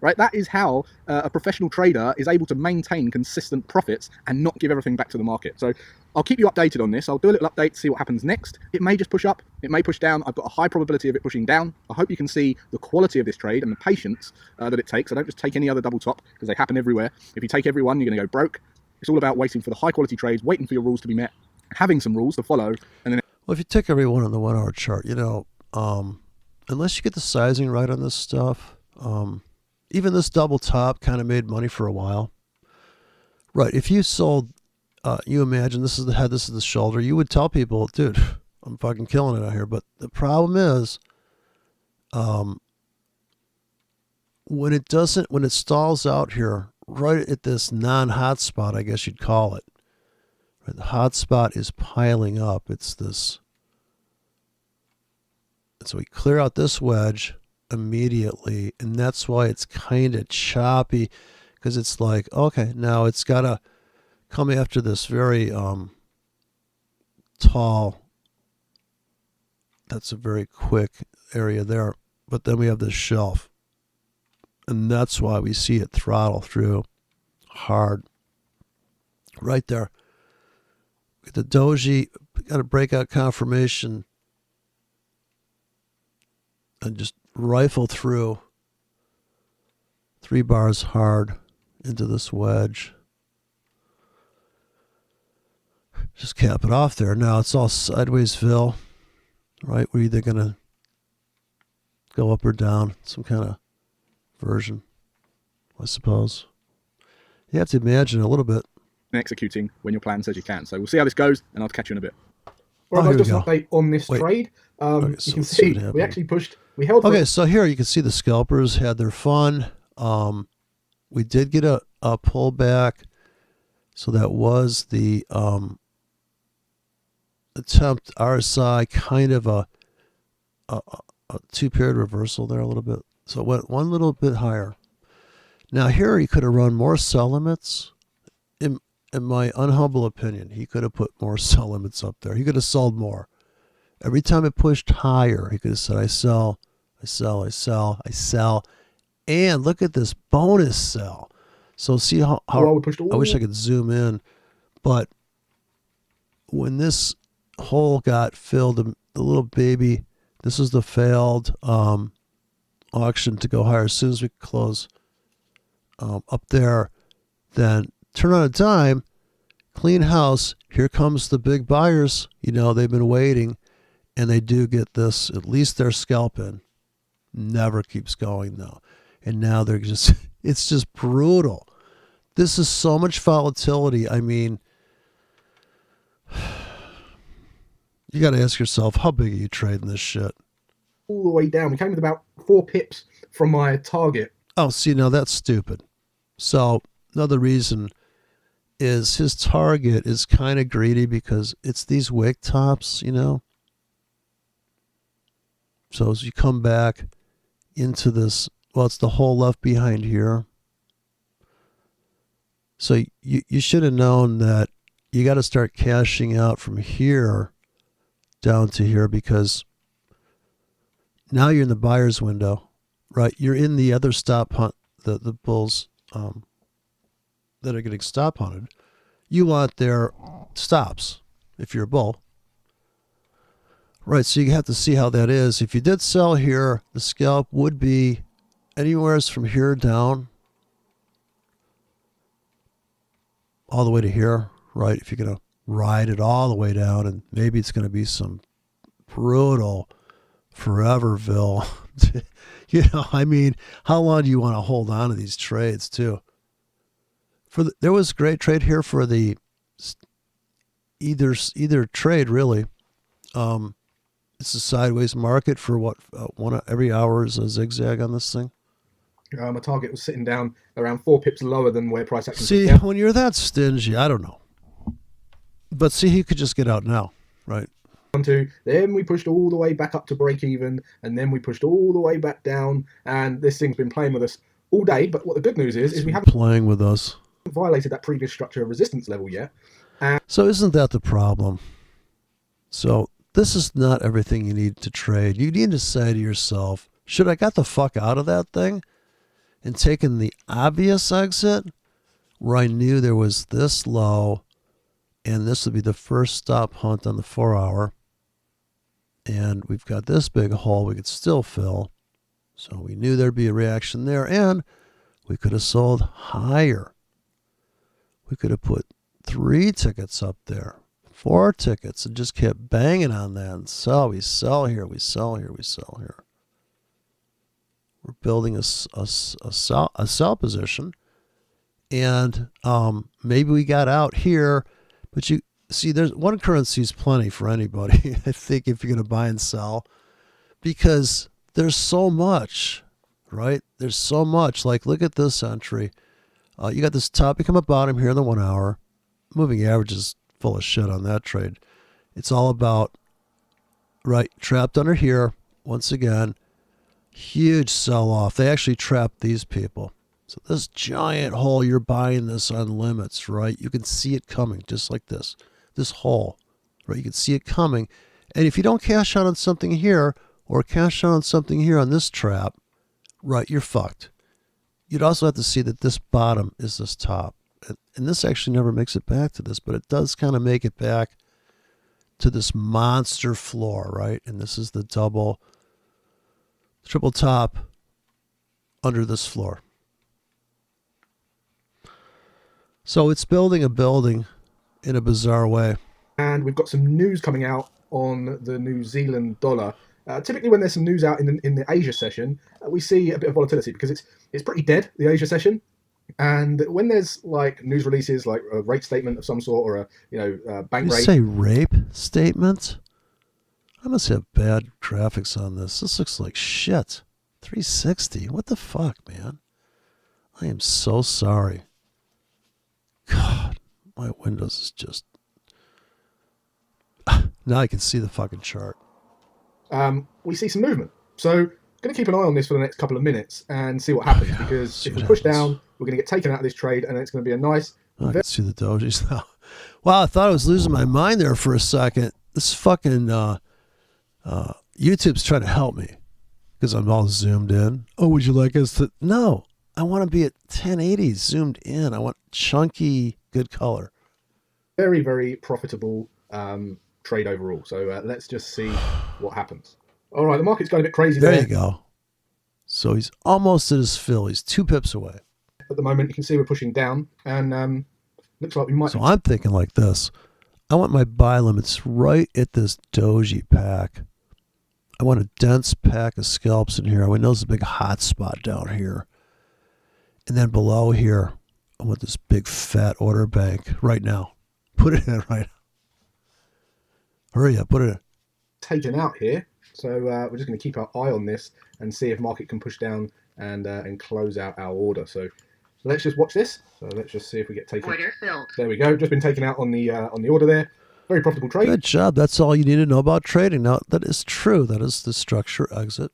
Right, that is how a professional trader is able to maintain consistent profits and not give everything back to the market. So I'll keep you updated on this. I'll do a little update to see what happens next. It may just push up, it may push down. I've got a high probability of it pushing down. I hope you can see the quality of this trade and the patience that it takes. I don't just take any other double top because they happen everywhere. If you take every one, you're going to go broke. It's all about waiting for the high quality trades, waiting for your rules to be met, having some rules to follow, and then... Well, if you take every one on the 1 hour chart, unless you get the sizing right on this stuff, even this double top kind of made money for a while. Right. If you sold, you imagine this is the head, this is the shoulder, you would tell people, dude, I'm fucking killing it out here. But the problem is, when it stalls out here, right at this non-hot spot, I guess you'd call it. Right, the hot spot is piling up. It's this. So we clear out this wedge immediately, and that's why it's kind of choppy, because it's like, okay, now it's got to come after this very tall, that's a very quick area there, but then we have this shelf, and that's why we see it throttle through hard right there. The doji got a breakout confirmation and just rifle through 3 bars hard into this wedge. Just cap it off there. Now it's all sideways fill, right? We're either going to go up or down, some kind of version, I suppose. You have to imagine a little bit. Executing when your plan says you can. So we'll see how this goes, and I'll catch you in a bit. Well, I'll just update on this trade. Okay, you can see we actually pushed. We held. Okay, so here you can see the scalpers had their fun. We did get a pullback, so that was the attempt RSI, kind of a 2-period reversal there a little bit. So it went one little bit higher. Now here he could have run more sell limits. In my unhumble opinion, he could have put more sell limits up there. He could have sold more. Every time it pushed higher, he could have said, I sell, I sell, I sell, I sell. And look at this bonus sell. So see how I wish I could zoom in. But when this hole got filled, the little baby, this is the failed auction to go higher. As soon as we close up there, then turn on a dime, clean house, here comes the big buyers. They've been waiting, and they do get this, at least their scalp in. Never keeps going, though. And now they're just, it's just brutal. This is so much volatility. I mean, you got to ask yourself, how big are you trading this shit? All the way down. We came with about 4 pips from my target. Oh, see, now that's stupid. So another reason is his target is kind of greedy because it's these wick tops, So as you come back into this, well, it's the hole left behind here. So you should have known that you got to start cashing out from here down to here, because now you're in the buyer's window, right? You're in the other stop hunt, the bulls that are getting stop hunted. You want their stops if you're a bull. Right, so you have to see how that is. If you did sell here, the scalp would be anywhere from here down all the way to here, right? If you're going to ride it all the way down, and maybe it's going to be some brutal foreverville. I mean, how long do you want to hold on to these trades too? There was great trade here for the either trade really. It's a sideways market for what every hour is a zigzag on this thing. My target was sitting down around 4 pips lower than where price action. See, when you're that stingy, I don't know. But see, he could just get out now, right? Then we pushed all the way back up to break even, and then we pushed all the way back down, and this thing's been playing with us all day. But what the good news is we haven't playing with us. Violated that previous structure of resistance level yet. So isn't that the problem? So this is not everything you need to trade. You need to say to yourself, should I got the fuck out of that thing and taken the obvious exit where I knew there was this low and this would be the first stop hunt on the 4 hour. And we've got this big hole we could still fill. So we knew there'd be a reaction there, and we could have sold higher. We could have put 3 tickets up there, 4 tickets, and just kept banging on that and sell. We sell here, we sell here, we sell here. We're building a sell position, and maybe we got out here, but you see, there's one currency is plenty for anybody. I think if you're going to buy and sell, because there's so much, right? There's so much. Like, look at this entry. You got this top become a bottom here in the 1 hour. Moving average is full of shit on that trade. It's all about, right, trapped under here. Once again, huge sell off. They actually trapped these people. So this giant hole, you're buying this on limits, right? You can see it coming just like this. This hole, right? You can see it coming. And if you don't cash out on something here or cash out on something here on this trap, right, you're fucked. You'd also have to see that this bottom is this top. And this actually never makes it back to this, but it does kind of make it back to this monster floor, right? And this is the triple top under this floor. So it's building a building in a bizarre way. And we've got some news coming out on the New Zealand dollar. Typically, when there's some news out in the Asia session, we see a bit of volatility because it's pretty dead, the Asia session. And when there's like news releases, like a rate statement of some sort or a bank rate. You say rape statement? I must have bad graphics on this. This looks like shit. 360. What the fuck, man? I am so sorry. God, my Windows is just... Now I can see the fucking chart. We see some movement. So I'm going to keep an eye on this for the next couple of minutes and see what happens. Because if we push down, we're going to get taken out of this trade and it's going to be a nice... I can see the dojis now. Wow, I thought I was losing my mind there for a second. This fucking YouTube's trying to help me because I'm all zoomed in. Oh, would you like us to... No, I want to be at 1080 zoomed in. I want chunky, good color. Very, very profitable trade overall. So let's just see what happens. All right, the market's going a bit crazy there. There you go. So he's almost at his fill. He's 2 pips away. At the moment, you can see we're pushing down, and looks like we might... So I'm thinking like this. I want my buy limits right at this doji pack. I want a dense pack of scalps in here. I want there's a big hot spot down here. And then below here, I want this big fat order bank right now. Put it in right now. Hurry up, put it in. Taken out here. So we're just going to keep our eye on this and see if market can push down and close out our order. So let's just watch this. So let's just see if we get taken. Order filled. There we go. Just been taken out on the order there. Very profitable trade. Good job. That's all you need to know about trading. Now, that is true. That is the structure exit.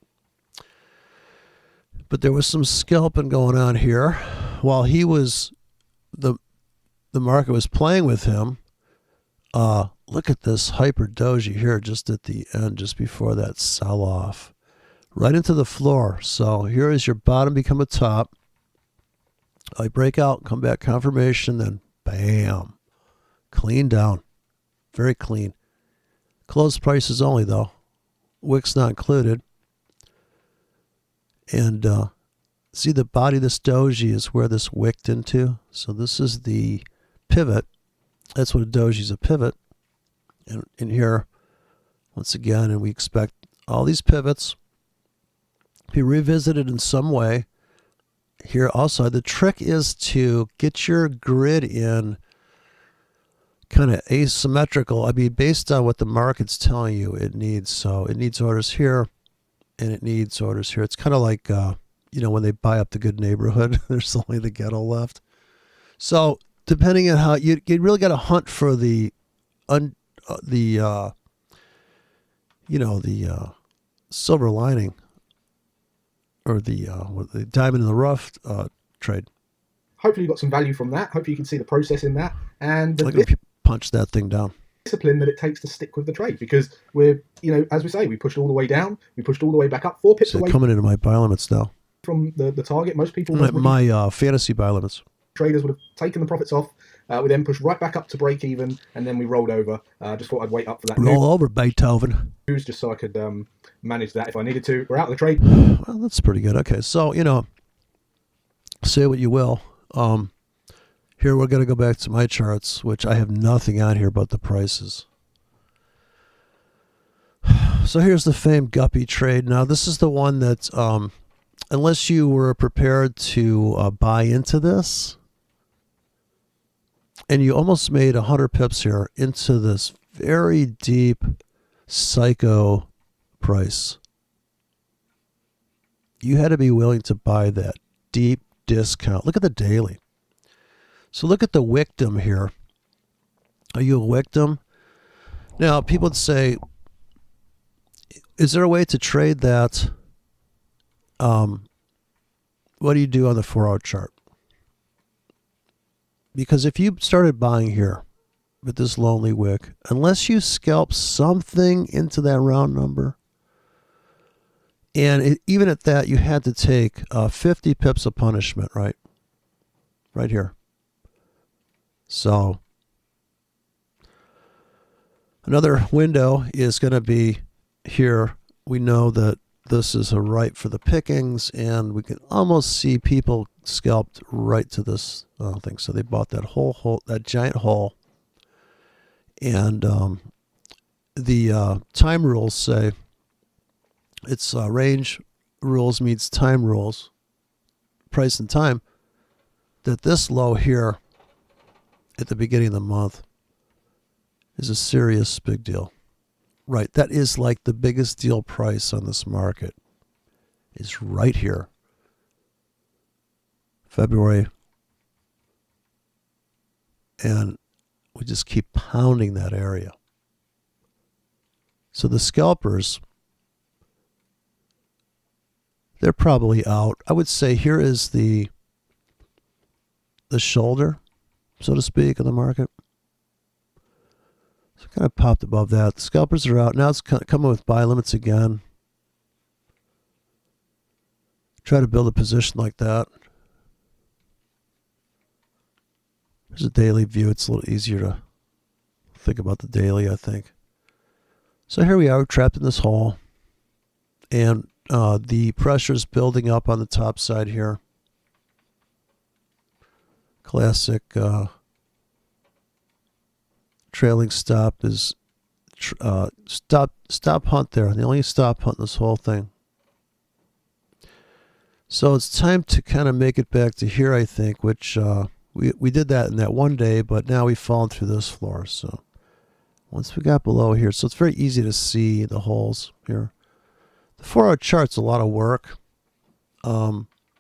But there was some scalping going on here. While he was, the market was playing with him. Look at this hyper doji here just at the end, just before that sell-off. Right into the floor. So here is your bottom become a top. I break out, come back confirmation, then bam. Clean down. Very clean. Closed prices only, though. Wicks not included. And see the body of this doji is where this wicked into. So this is the pivot. That's what a doji is, a pivot. And in here, once again, and we expect all these pivots be revisited in some way. Here also, the trick is to get your grid in kind of asymmetrical. I mean, based on what the market's telling you it needs. So it needs orders here and it needs orders here. It's kind of like, when they buy up the good neighborhood, there's only the ghetto left. So depending on how you really got to hunt for the silver lining, or the diamond in the rough trade. Hopefully you got some value from that. Hopefully you can see the process in that and Like if you punch that thing down. Discipline that it takes to stick with the trade, because we're, as we say, we pushed all the way down, we pushed all the way back up, 4 pips So away coming into my buy limits now. from the target. Most people, My fantasy buy limits. traders would have taken the profits off. We then pushed right back up to break even, and then we rolled over. Just thought I'd wait up for that Roll over, Beethoven. news just so I could manage that if I needed to. We're out of the trade. Well, that's pretty good. Okay, so, say what you will. Here we're going to go back to my charts, which I have nothing on here but the prices. So here's the famed Guppy trade. Now, this is the one that, unless you were prepared to buy into this, and you almost made 100 pips here into this very deep psycho price, you had to be willing to buy that deep discount. Look at the daily. So look at the victim here. Are you a victim? Now, people would say, is there a way to trade that? What do you do on the 4-hour chart? Because if you started buying here with this lonely wick, unless you scalp something into that round number, and even at that, you had to take 50 pips of punishment, right? Right here. So another window is going to be here. We know that this is a ripe for the pickings, and we can almost see people scalped right to this thing. So they bought that whole that giant hole, and the time rules say it's range rules meets time rules, price and time, that this low here at the beginning of the month is a serious big deal. Right, that is like the biggest deal price on this market is right here. February. And we just keep pounding that area. So the scalpers, they're probably out. I would say here is the shoulder, so to speak, of the market. So kind of popped above that. The scalpers are out. Now it's coming with buy limits again. Try to build a position like that. There's a daily view. It's a little easier to think about the daily, I think. So here we are, we're trapped in this hole. And the pressure is building up on the top side here. Classic trailing stop is stop hunt there. The only stop hunt in this whole thing. So it's time to kind of make it back to here, I think, which we did that in that one day, but now we've fallen through this floor. So once we got below here, so it's very easy to see the holes here. The 4-hour chart's a lot of work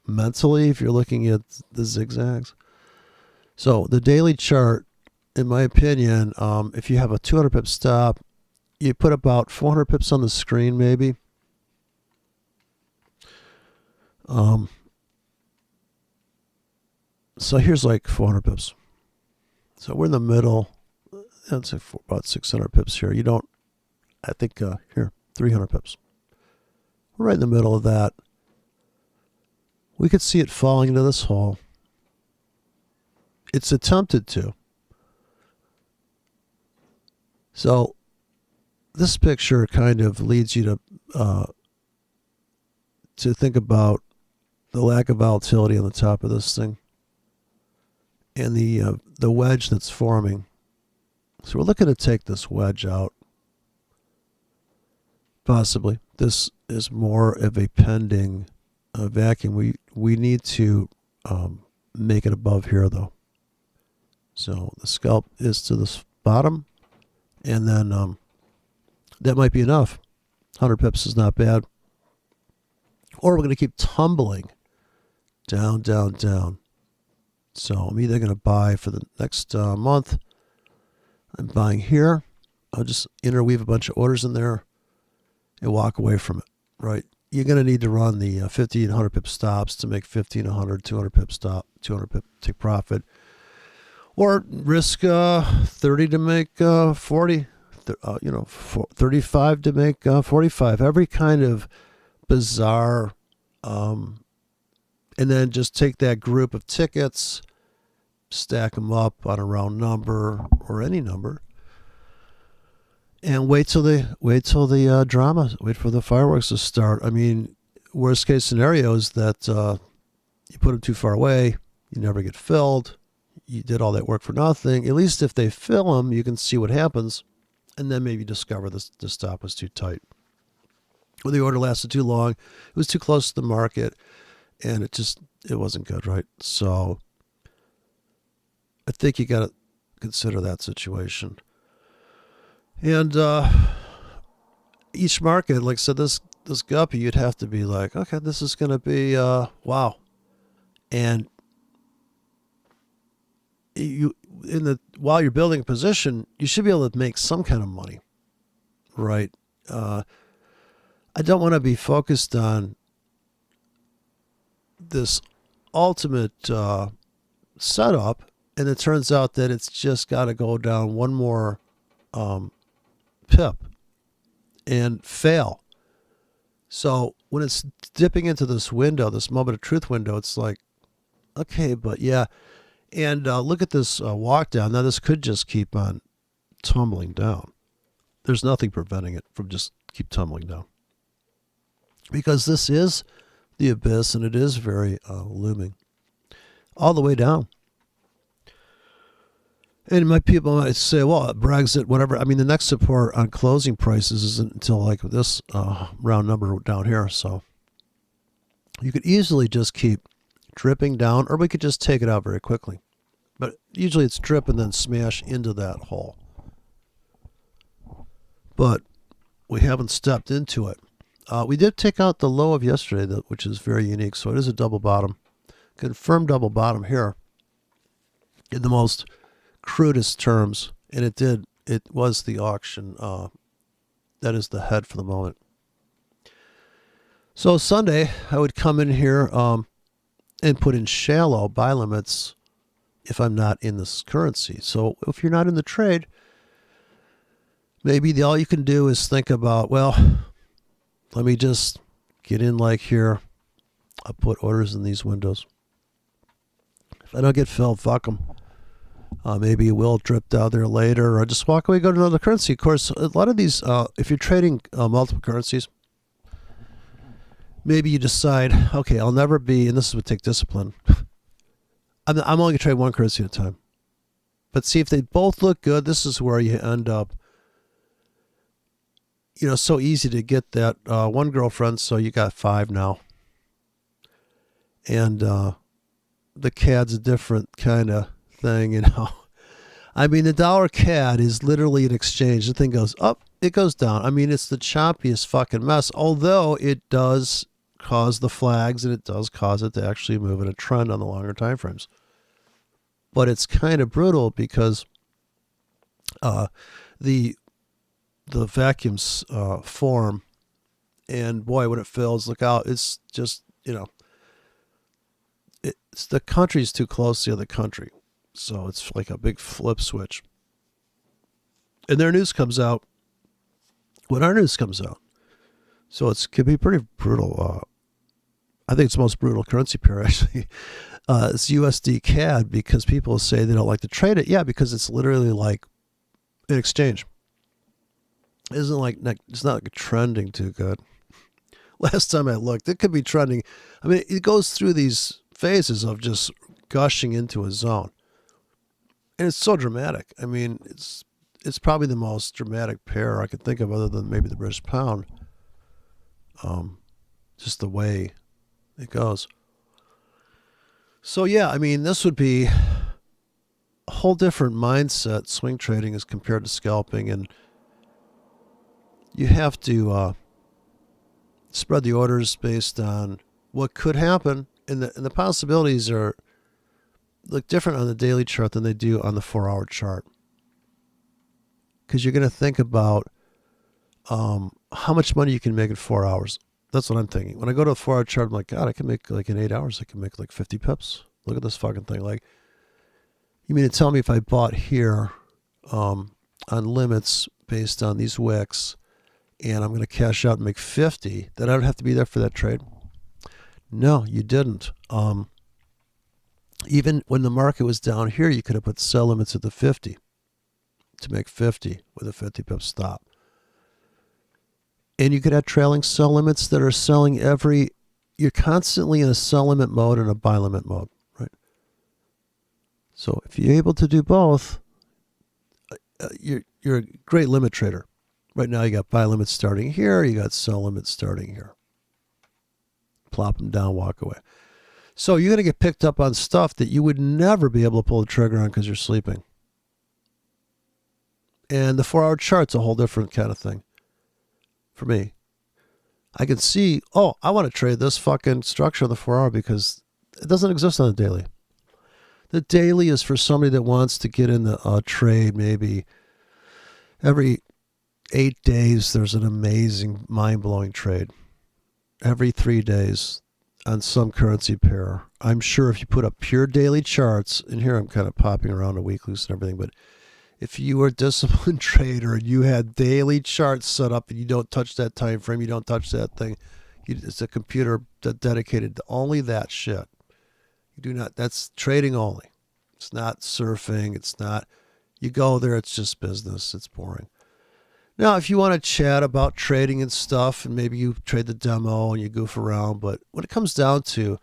mentally if you're looking at the zigzags. So the daily chart, in my opinion, if you have a 200 pip stop, you put about 400 pips on the screen maybe. So here's like 400 pips. So we're in the middle. I'd say about 600 pips here. You don't, I think, here, 300 pips. We're right in the middle of that. We could see it falling into this hole. It's attempted to. So this picture kind of leads you to think about the lack of volatility on the top of this thing and the wedge that's forming. So we're looking to take this wedge out. Possibly. this is more of a pending vacuum. We need to make it above here, though. So the scalp is to the bottom, and then that might be enough. 100 pips is not bad. Or we're going to keep tumbling down, down, down. So I'm either going to buy for the next month. I'm buying here. I'll just interweave a bunch of orders in there and walk away from it, right? You're going to need to run the 50 and 100 pip stops to make 50 and 100, 200 pip stop, 200 pip take profit. Or risk 30 to make 40, 35 to make 45. Every kind of bizarre, and then just take that group of tickets, stack them up on a round number or any number, and wait till the drama, wait for the fireworks to start. I mean, worst case scenario is that you put them too far away, you never get filled. You did all that work for nothing. At least if they fill them, you can see what happens, and then maybe discover the stop was too tight. Or the order lasted too long. It was too close to the market, and it wasn't good, right? So I think you got to consider that situation. And each market, like I said, this guppy, you'd have to be like, okay, this is going to be wow. And while you're building a position, you should be able to make some kind of money, right? I don't want to be focused on this ultimate setup, and it turns out that it's just got to go down one more pip and fail. So when it's dipping into this window, this moment of truth window, it's like, okay, but yeah. And look at this walk down. Now, this could just keep on tumbling down. There's nothing preventing it from just keep tumbling down. Because this is the abyss, and it is very looming. All the way down. And my people might say, well, Brexit, whatever. I mean, the next support on closing prices isn't until like this round number down here. So you could easily just keep dripping down, or we could just take it out very quickly. But usually it's drip and then smash into that hole. But we haven't stepped into it. We did take out the low of yesterday, which is very unique. So it is a double bottom. Confirmed double bottom here in the most crudest terms. And it was the auction. That is the head for the moment. So Sunday, I would come in here and put in shallow buy limits if I'm not in this currency. So if you're not in the trade, maybe all you can do is think about, well, let me just get in like here. I'll put orders in these windows. If I don't get filled, fuck them. Maybe it will drip down there later, or just walk away, go to another currency. Of course, a lot of these, if you're trading multiple currencies, maybe you decide, okay, I'll never be, and this would take discipline. I'm only going to trade one currency at a time. But see, if they both look good, this is where you end up, so easy to get that one girlfriend, so you got 5 now. And the CAD's a different kind of thing, I mean, the dollar CAD is literally an exchange. The thing goes up, it goes down. I mean, it's the choppiest fucking mess, although it does cause the flags, and it does cause it to actually move in a trend on the longer time frames. But it's kind of brutal because the vacuums form, and boy, when it fills, look out! It's just it's the country's too close to the other country, so it's like a big flip switch. And their news comes out when our news comes out, so it could be pretty brutal. I think it's the most brutal currency pair, actually. It's USD CAD, because people say they don't like to trade it. Yeah, because it's literally like an exchange. It isn't like, it's not like trending too good. Last time I looked, it could be trending. I mean, it goes through these phases of just gushing into a zone. And it's so dramatic. I mean, it's probably the most dramatic pair I could think of, other than maybe the British pound. Just the way it goes. So yeah, I mean, this would be a whole different mindset, swing trading, as compared to scalping, and you have to spread the orders based on what could happen, and the possibilities look different on the daily chart than they do on the 4-hour chart, because you're going to think about how much money you can make in 4 hours. That's what I'm thinking. When I go to a 4-hour chart, I'm like, God, I can make, like, in 8 hours, I can make like 50 pips. Look at this fucking thing. Like, you mean to tell me if I bought here on limits based on these wicks, and I'm going to cash out and make 50, that I don't have to be there for that trade? No, you didn't. Even when the market was down here, you could have put sell limits at the 50 to make 50 with a 50 pip stop. And you could have trailing sell limits that are selling you're constantly in a sell limit mode and a buy limit mode, right? So if you're able to do both, you're a great limit trader. Right now you got buy limits starting here, you got sell limits starting here. Plop them down, walk away. So you're going to get picked up on stuff that you would never be able to pull the trigger on because you're sleeping. And the 4-hour chart's a whole different kind of thing. For me, I can see, I want to trade this fucking structure on the 4-hour because it doesn't exist on the daily. The daily is for somebody that wants to get in the trade. Maybe every 8 days there's an amazing, mind-blowing trade. Every 3 days on some currency pair. I'm sure if you put up pure daily charts, and here I'm kind of popping around a week loose and everything, but if you were a disciplined trader and you had daily charts set up and you don't touch that time frame, you don't touch that thing, it's a computer dedicated to only that shit. You do not, that's trading only. It's not surfing. It's not, you go there, it's just business. It's boring. Now, if you want to chat about trading and stuff, and maybe you trade the demo and you goof around, but when it comes down to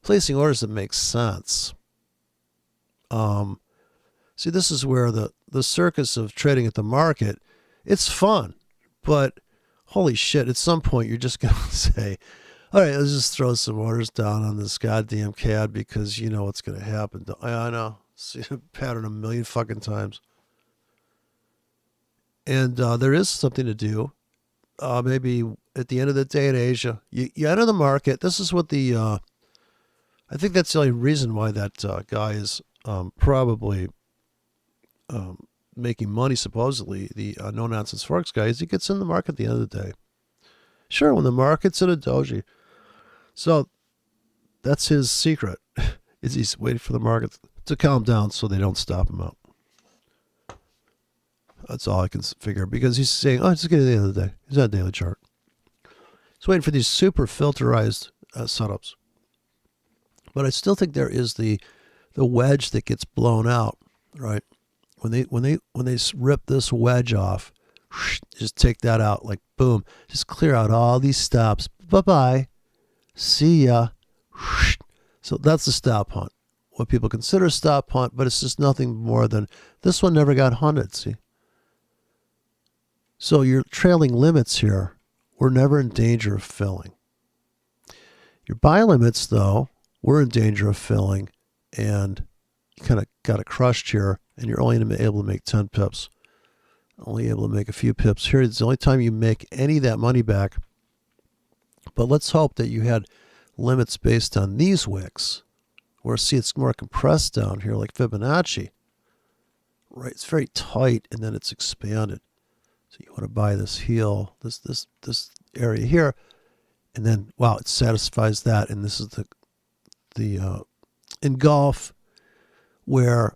placing orders that make sense, see, this is where the circus of trading at the market, it's fun, but holy shit, at some point you're just going to say, all right, let's just throw some orders down on this goddamn CAD because you know what's going to happen. I know. See the pattern a million fucking times. And there is something to do. Maybe at the end of the day in Asia, you enter the market. This is what I think that's the only reason why that guy is probably making money, supposedly, the no-nonsense Forex guy, is he gets in the market at the end of the day. Sure, when the market's in a doji. So that's his secret, is he's waiting for the market to calm down so they don't stop him out. That's all I can figure, because he's saying, just get it at the end of the day. He's on a daily chart. He's waiting for these super filterized setups. But I still think there is the wedge that gets blown out, right? When they rip this wedge off, just take that out, like boom, just clear out all these stops. Bye-bye. See ya. So that's the stop hunt. What people consider a stop hunt, but it's just nothing more than, this one never got hunted, see? So your trailing limits here were never in danger of filling. Your buy limits, though, were in danger of filling, and you kind of got it crushed here, and you're only able to make 10 pips. Only able to make a few pips. Here, it's the only time you make any of that money back. But let's hope that you had limits based on these wicks, where, see, it's more compressed down here, like Fibonacci. Right, it's very tight, and then it's expanded. So you want to buy this heel, this area here, and then, wow, it satisfies that. And this is the engulf, where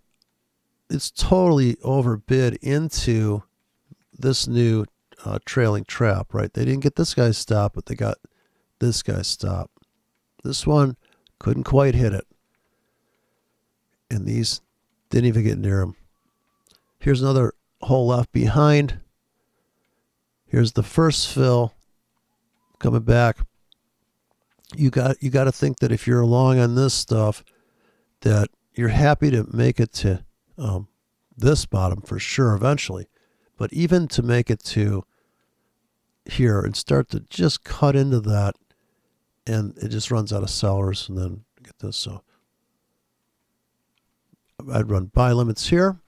it's totally overbid into this new trailing trap, right? They didn't get this guy's stop, but they got this guy's stop. This one couldn't quite hit it. And these didn't even get near him. Here's another hole left behind. Here's the first fill coming back. You got to think that if you're long on this stuff, that you're happy to make it to this bottom for sure eventually. But even to make it to here and start to just cut into that, and it just runs out of sellers, and then get this. So I'd run buy limits here,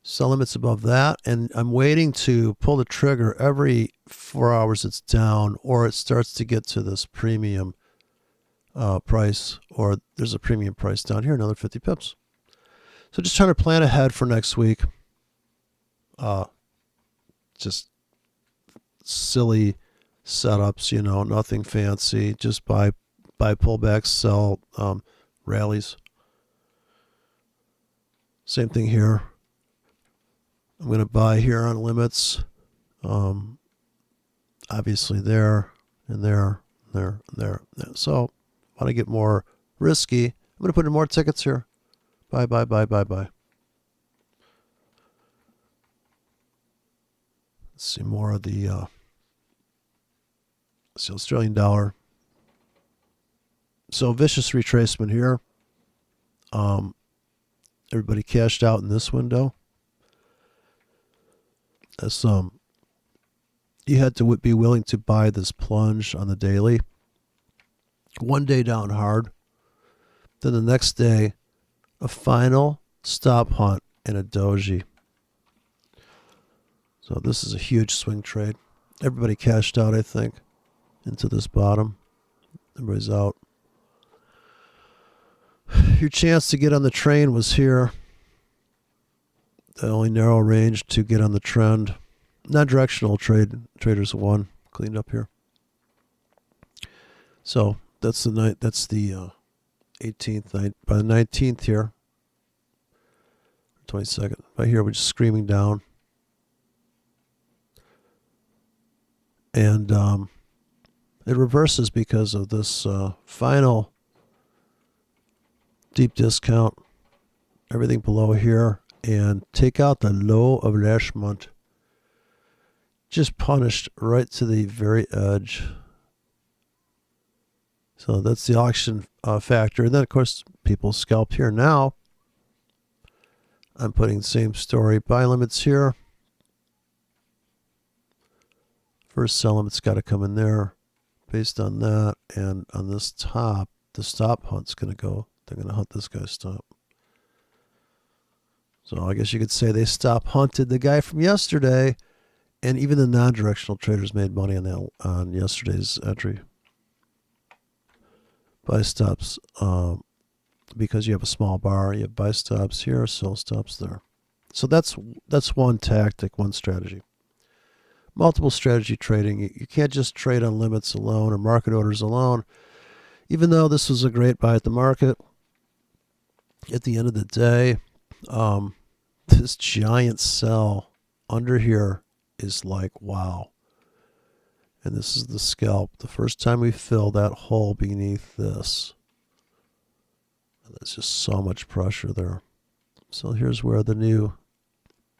sell limits above that, and I'm waiting to pull the trigger every 4 hours it's down, or it starts to get to this premium price, or there's a premium price down here, another 50 pips. So just trying to plan ahead for next week. Just silly setups, nothing fancy. Just buy pullbacks, sell rallies. Same thing here. I'm going to buy here on limits. Obviously there and there, there, there. So want to get more risky. I'm going to put in more tickets here. Buy. Let's see more of the Australian dollar. So vicious retracement here. Everybody cashed out in this window. As you had to be willing to buy this plunge on the daily. One day down hard. Then the next day, a final stop hunt and a doji. So this is a huge swing trade. Everybody cashed out, I think, into this bottom. Everybody's out. Your chance to get on the train was here. The only narrow range to get on the trend. Non-directional traders won. Cleaned up here. So that's the night. That's the 18th night. By the 19th here, 22nd. Right here, we're just screaming down. And it reverses because of this final deep discount. Everything below here. And take out the low of last month. Just punished right to the very edge. So that's the auction factor. And then, of course, people scalp here. Now, I'm putting the same story. Buy limits here. First sell limit's got to come in there based on that. And on this top, the stop hunt's going to go. They're going to hunt this guy's stop. So I guess you could say they stop hunted the guy from yesterday, and even the non-directional traders made money on yesterday's entry. Buy stops, because you have a small bar, you have buy stops here, sell stops there. So that's one tactic, one strategy. Multiple strategy trading. You can't just trade on limits alone or market orders alone. Even though this was a great buy at the market, at the end of the day, this giant sell under here is like, wow. And this is the scalp. The first time we fill that hole beneath this, there's just so much pressure there. So here's where the new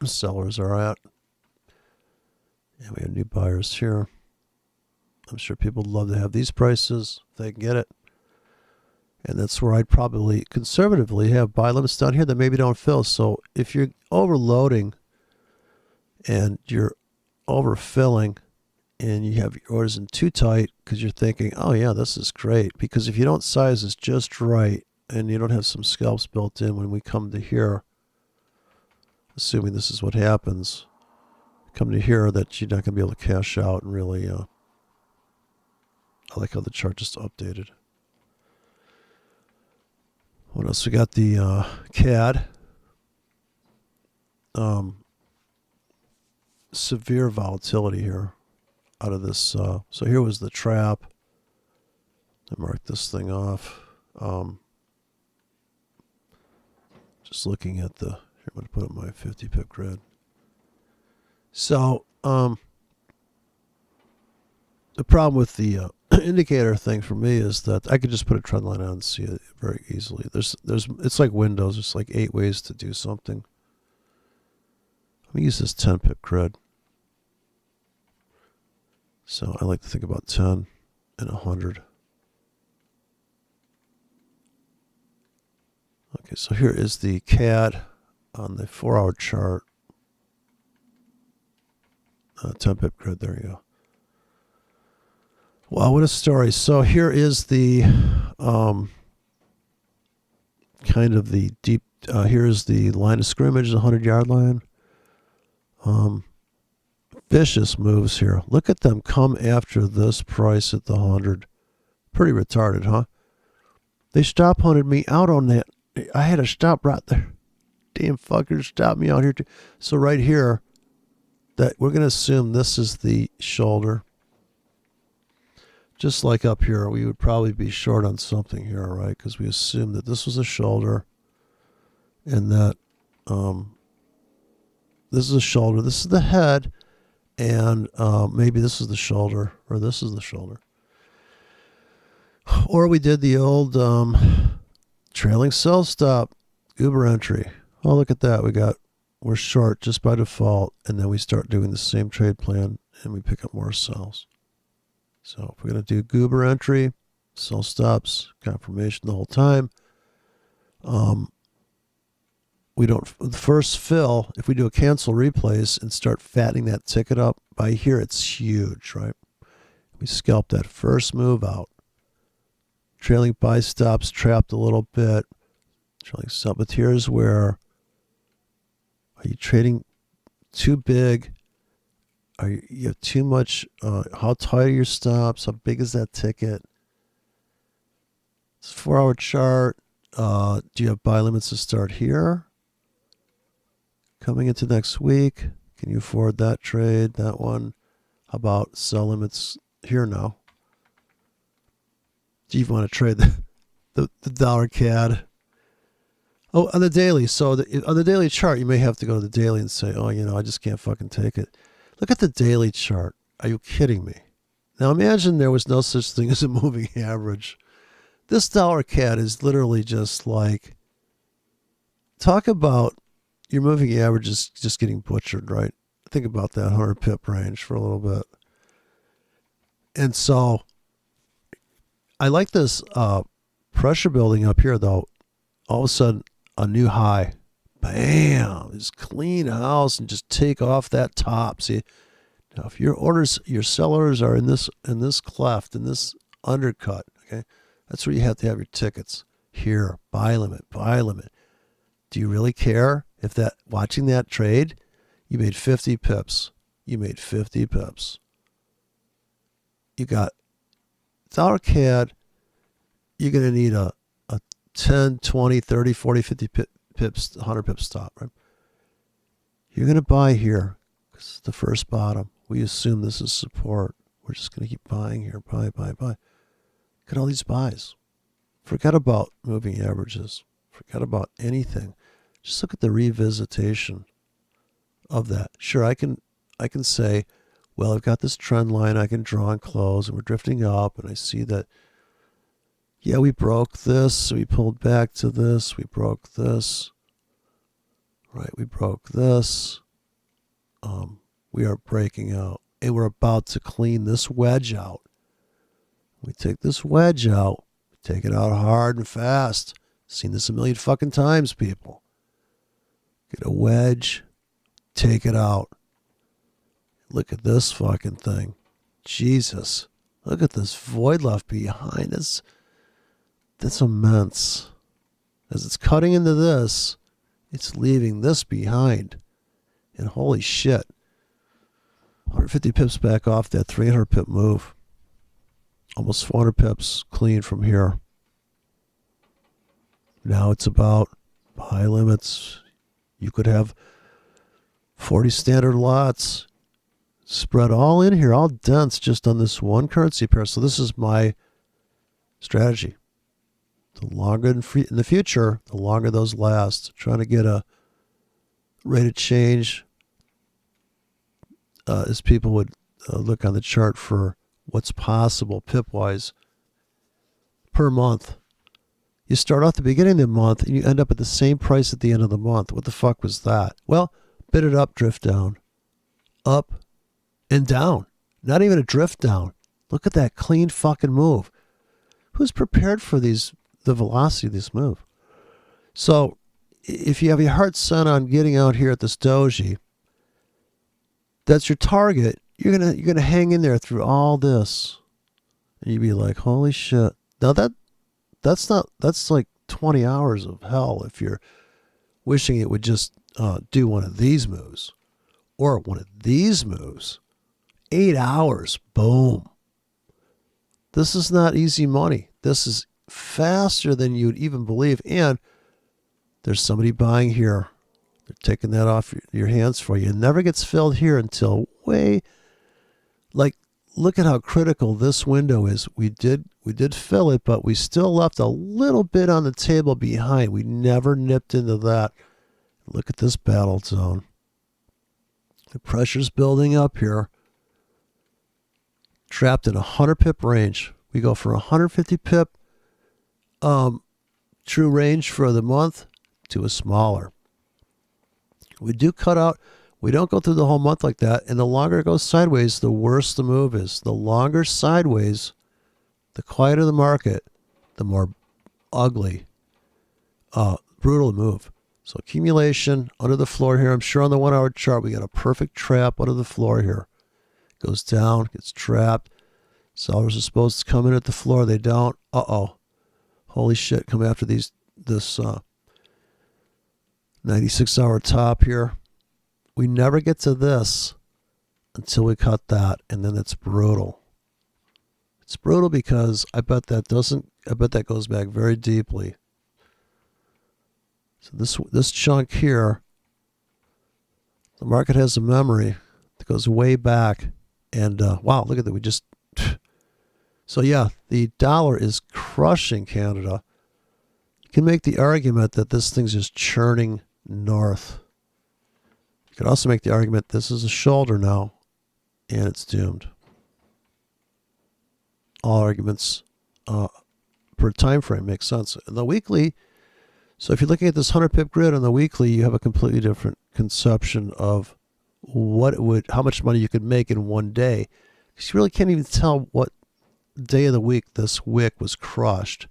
sellers are at. And we have new buyers here. I'm sure people would love to have these prices if they can get it. And that's where I'd probably conservatively have buy limits down here that maybe don't fill. So if you're overloading and you're overfilling and you have your orders in too tight because you're thinking, oh yeah, this is great. Because if you don't size this just right and you don't have some scalps built in when we come to here, assuming this is what happens, come to here that you're not going to be able to cash out and really, I like how the chart just updated. What else? We got the CAD. Severe volatility here out of this. So here was the trap. I marked this thing off. Just looking at here, I'm going to put up my 50 pip grid. So the problem with the indicator thing for me is that I could just put a trend line on and see it very easily. It's like Windows. There's like 8 ways to do something. Let me use this 10 pip grid. So I like to think about 10 and 100. Okay, so here is the CAD on the 4-hour chart. 10 pip grid. There you go. Wow, what a story. So here is the kind of the deep, here's the line of scrimmage, the 100-yard line. Vicious moves here. Look at them come after this price at the 100. Pretty retarded, huh? They stop hunted me out on that. I had to stop right there. Damn fuckers stopped me out here too. So right here, that we're going to assume this is the shoulder. Just like up here, we would probably be short on something here, right? Because we assume that this was a shoulder and that this is a shoulder. This is the head. And maybe this is the shoulder, or this is the shoulder. Or we did the old trailing sell stop, Goober entry. Oh, look at that. We're short just by default, and then we start doing the same trade plan, and we pick up more sells. So if we're going to do Goober entry, sell stops, confirmation the whole time. We don't, the first fill, if we do a cancel replace and start fattening that ticket up, by here it's huge, right? We scalp that first move out. Trailing buy stops trapped a little bit. Trailing stop, but here's where, are you trading too big? You have too much, how tight are your stops? How big is that ticket? It's a 4-hour chart. Do you have buy limits to start here? Coming into next week, can you afford that trade, that one? How about sell limits here now? Do you even want to trade the dollar CAD? Oh, on the daily. So on the daily chart, you may have to go to the daily and say, oh, I just can't fucking take it. Look at the daily chart. Are you kidding me? Now imagine there was no such thing as a moving average. This dollar CAD is literally just like, talk about your moving average is just getting butchered, right? Think about that 100 pip range for a little bit. And so I like this pressure building up here, though. All of a sudden, a new high. Bam! Just clean house and just take off that top. See, now if your sellers are in this cleft, in this undercut, okay, that's where you have to have your tickets. Here, buy limit, buy limit. Do you really care if that, watching that trade, you made 50 pips? You made 50 pips. You got dollar CAD, you're going to need a 10, 20, 30, 40, 50 pips, 100 pips stop, right? You're going to buy here because it's the first bottom. We assume this is support. We're just going to keep buying here. Buy, buy, buy. Look at all these buys. Forget about moving averages. Forget about anything. Just look at the revisitation of that. Sure, I can say, well, I've got this trend line I can draw and close, and we're drifting up, and I see that, yeah, we broke this, so we pulled back to this, we broke this, right, we broke this, we are breaking out, and we're about to clean this wedge out. We take this wedge out, take it out hard and fast. Seen this a million fucking times, people. Get a wedge, take it out. Look at this fucking thing. Jesus. Look at this void left behind us. That's immense. As it's cutting into this, it's leaving this behind. And holy shit. 150 pips back off that 300 pip move. Almost 400 pips clean from here. Now it's about buy limits. You could have 40 standard lots spread all in here, all dense just on this one currency pair. So this is my strategy. The longer in the future, the longer those last. Trying to get a rate of change as people would look on the chart for what's possible pip-wise per month. You start off the beginning of the month and you end up at the same price at the end of the month. What the fuck was that? Well, bid it up, drift down. Up and down. Not even a drift down. Look at that clean fucking move. Who's prepared for the velocity of this move? So if you have your heart set on getting out here at this doji, that's your target, you're gonna hang in there through all this, and you'd be like, holy shit. Now that's like 20 hours of hell if you're wishing it would just do one of these moves or one of these moves. 8 hours, boom. This is not easy money. This is faster than you'd even believe. And there's somebody buying here. They're taking that off your hands for you. It never gets filled here until look at how critical this window is. We did fill it, but we still left a little bit on the table behind. We never nipped into that. Look at this battle zone. The pressure's building up here. Trapped in a 100 pip range. We go for 150 pip true range for the month to a smaller. We do cut out. We don't go through the whole month like that. And the longer it goes sideways, the worse the move is. The longer sideways, the quieter the market, the more ugly, brutal the move. So accumulation under the floor here. I'm sure on the 1 hour chart, we got a perfect trap under the floor here. Goes down, gets trapped. Sellers are supposed to come in at the floor. They don't. Uh-oh. Holy shit, come after this 96-hour top here. We never get to this until we cut that, and then it's brutal. It's brutal because I bet that goes back very deeply. So this chunk here, the market has a memory that goes way back, and wow, look at that. So yeah, the dollar is crushing Canada. You can make the argument that this thing's just churning north. You could also make the argument this is a shoulder now, and it's doomed. All arguments per time frame make sense. And the weekly, so if you're looking at this 100 pip grid on the weekly, you have a completely different conception of how much money you could make in one day. Because you really can't even tell what day of the week this wick was crushed.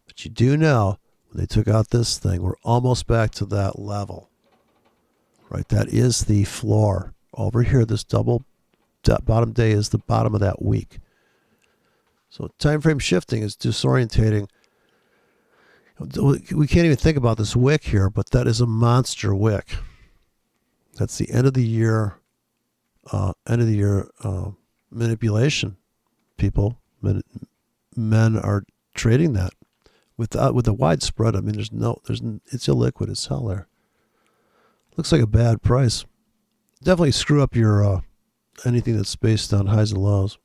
But you do know when they took out this thing, we're almost back to that level. Right, that is the floor. Over here, this double bottom day is the bottom of that week. So time frame shifting is disorientating. We can't even think about this wick here, but that is a monster wick. That's the end of the year manipulation. People, men are trading that with a widespread. I mean, it's illiquid as hell there. Looks like a bad price. Definitely screw up your anything that's based on highs and lows.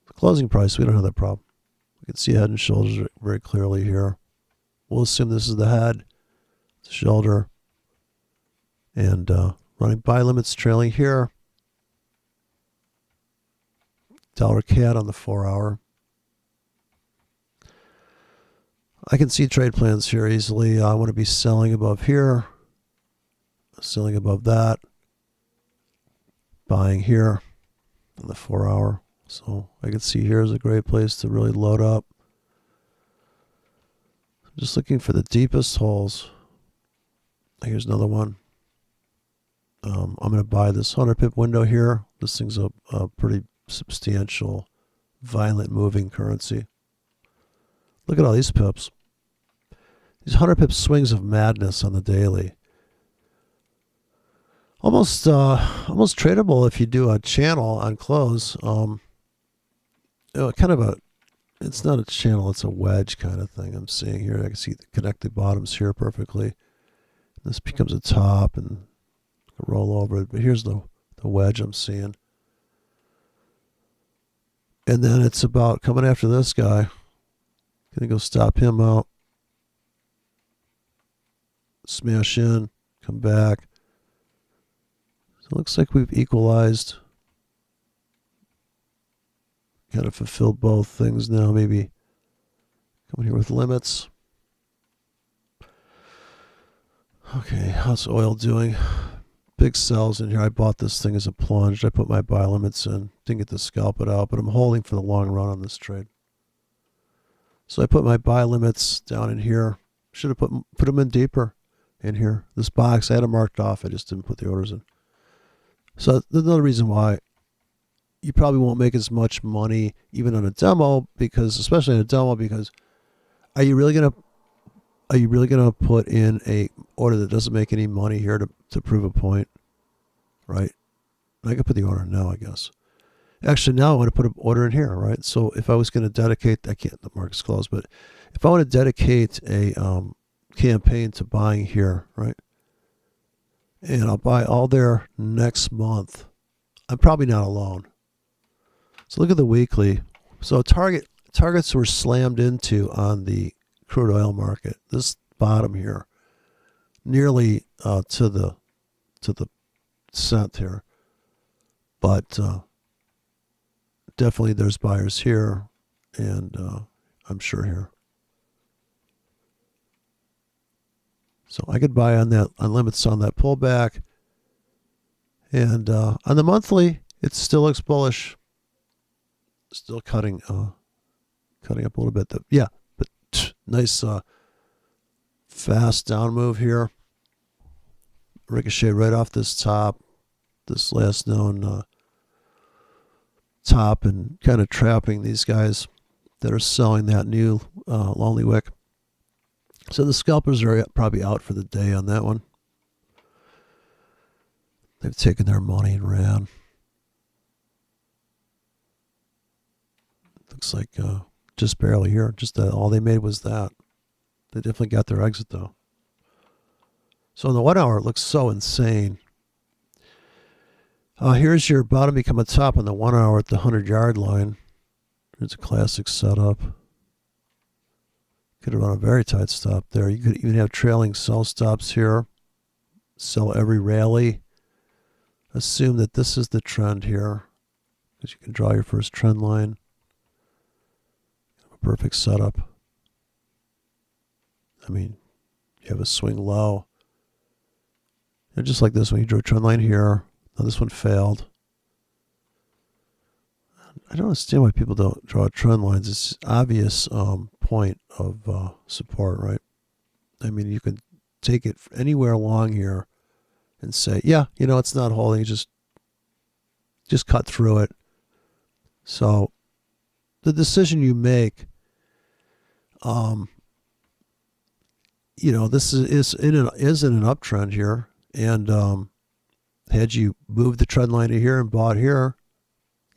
The closing price, we don't have that problem. We can see head and shoulders very clearly here. We'll assume this is the head, the shoulder, and running buy limits trailing here. Dollar CAD on the 4 hour. I can see trade plans here easily. I want to be selling above here, selling above that, buying here on the 4 hour. So I can see here is a great place to really load up. I'm just looking for the deepest holes. Here's another one. I'm going to buy this 100 pip window here. This thing's a pretty substantial, violent moving currency. Look at all these pips. These 100 pip swings of madness on the daily. Almost tradable if you do a channel on close. It's not a channel, it's a wedge kind of thing I'm seeing here. I can see the connected bottoms here perfectly. This becomes a top and roll over it. But here's the wedge I'm seeing. And then it's about coming after this guy. Gonna go stop him out. Smash in. Come back. So it looks like we've equalized. Kind of fulfilled both things now. Maybe come here with limits. Okay, how's oil doing? Big sells in here. I bought this thing as a plunge. I put my buy limits in. Didn't get to scalp it out, but I'm holding for the long run on this trade. So I put my buy limits down in here. Should have put them in deeper in here. This box, I had them marked off. I just didn't put the orders in. So that's another reason why you probably won't make as much money even on a demo, because especially in a demo, because are you really gonna put in a order that doesn't make any money here to prove a point, right? I could put the order in now, I guess. Actually, now I want to put an order in here, right? So if I was going to dedicate, I can't, the market's closed, but if I want to dedicate a campaign to buying here, right? And I'll buy all there next month, I'm probably not alone. So look at the weekly. So targets were slammed into on the crude oil market. This bottom here, nearly to the cent here, but definitely there's buyers here, and I'm sure here. So I could buy on limits on that pullback, and on the monthly, it still looks bullish. Still cutting up a little bit. But nice fast down move here. Ricochet right off this top, this last known top, and kind of trapping these guys that are selling that new Lonely Wick. So the scalpers are probably out for the day on that one. They've taken their money and ran. Looks like just barely here. Just all they made was that. They definitely got their exit though. So in the 1 hour, it looks so insane. Here's your bottom become a top on the 1 hour at the 100-yard line. Here's a classic setup. Could have run a very tight stop there. You could even have trailing sell stops here. Sell every rally. Assume that this is the trend here, because you can draw your first trend line. A perfect setup. I mean, you have a swing low. And just like this one, you drew a trend line here. Now this one failed. I don't understand why people don't draw trend lines. It's obvious point of support, right? I mean, you can take it anywhere along here and say, yeah, it's not holding. Just cut through it. So the decision you make, this is in an uptrend here, and had you moved the trend line to here and bought here,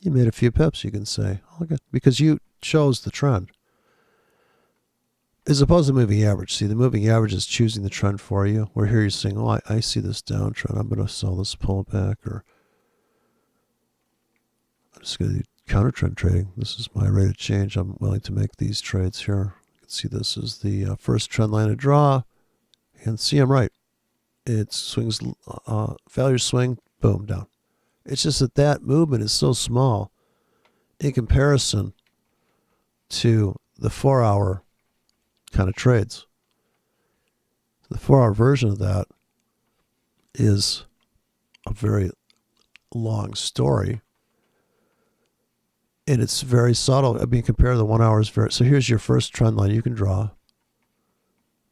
you made a few pips, you can say. Okay, because you chose the trend. As opposed to moving average. See, the moving average is choosing the trend for you. Where here you're saying, oh, I see this downtrend. I'm going to sell this pullback, or I'm just going to do counter trend trading. This is my rate of change. I'm willing to make these trades here. You can see this is the first trend line to draw. And see, I'm right. It swings, failure swing, boom, down. It's just that movement is so small in comparison to the 4 hour kind of trades. The 4 hour version of that is a very long story, and it's very subtle. I mean, compare the 1 hour is very, so here's your first trend line you can draw,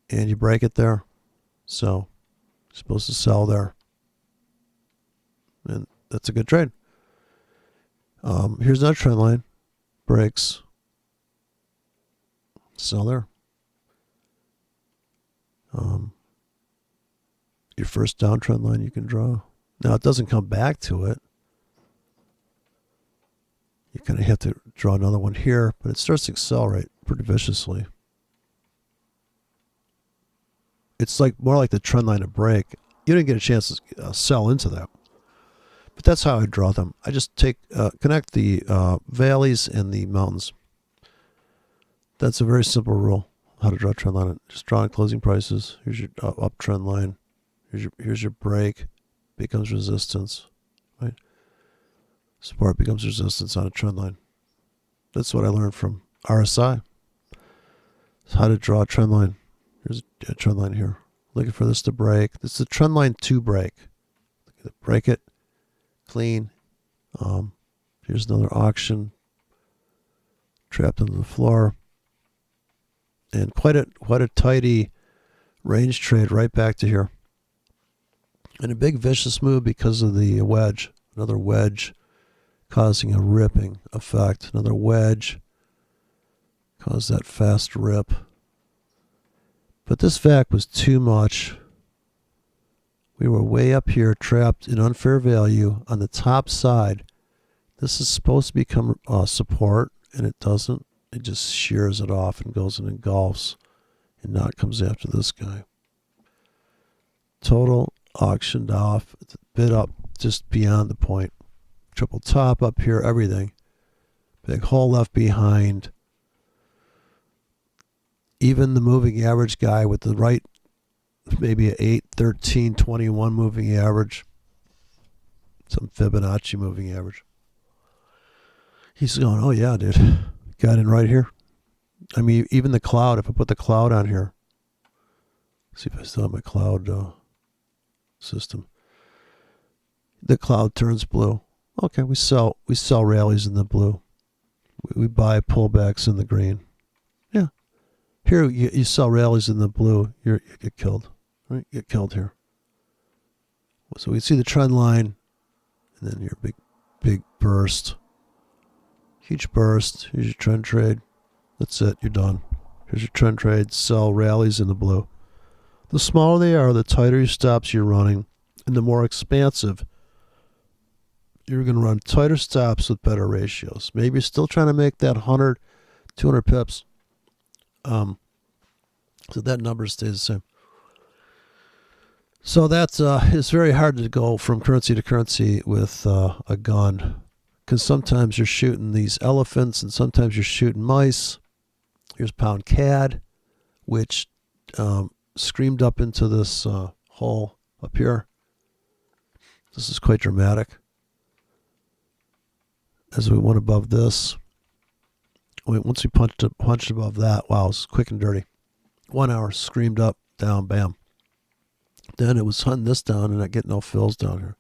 and you break it there. So you're supposed to sell there, and that's a good trade. Here's another trend line, breaks, sell there. Your first downtrend line you can draw. Now it doesn't come back to it. You kind of have to draw another one here, but it starts to accelerate pretty viciously. It's like more like the trend line to break. You didn't get a chance to sell into that. But that's how I draw them. I just connect the valleys and the mountains. That's a very simple rule. How to draw a trend line. Just drawing closing prices. Here's your uptrend line. Here's your break. Becomes resistance. Right? Support becomes resistance on a trend line. That's what I learned from RSI. It's how to draw a trend line. Here's a trend line here. Looking for this to break. This is a trend line to break. Break it. Clean. Here's another auction. Trapped into the floor. And quite a tidy range trade right back to here. And a big vicious move because of the wedge Another wedge causing a ripping effect. Another wedge caused that fast rip. But this vac was too much. We were way up here trapped in unfair value on the top side. This is supposed to become support, and it doesn't. It just shears it off and goes and engulfs, and now it comes after this guy. Total auctioned off, bid up just beyond the point. Triple top up here, everything. Big hole left behind. Even the moving average guy with the right, maybe an 8, 13, 21 moving average. Some Fibonacci moving average. He's going, oh yeah, dude. Got in right here. I mean, even the cloud, if I put the cloud on here. See if I still have my cloud system. The cloud turns blue. Okay, we sell rallies in the blue. We buy pullbacks in the green. Yeah. Here you sell rallies in the blue, you get killed. Right? You get killed here. So we see the trend line, and then your big burst. Huge burst. Here's your trend trade. That's it. You're done. Here's your trend trade. Sell rallies in the blue. The smaller they are, the tighter your stops you're running, and the more expansive. You're going to run tighter stops with better ratios. Maybe you're still trying to make that 100, 200 pips. So that number stays the same. So that's it's very hard to go from currency to currency with a gun, because sometimes you're shooting these elephants and sometimes you're shooting mice. Here's pound CAD, which screamed up into this hole up here. This is quite dramatic. As we went above this, once we punched above that, wow, it's quick and dirty. 1 hour, screamed up, down, bam. Then it was hunting this down, and I get no fills down here.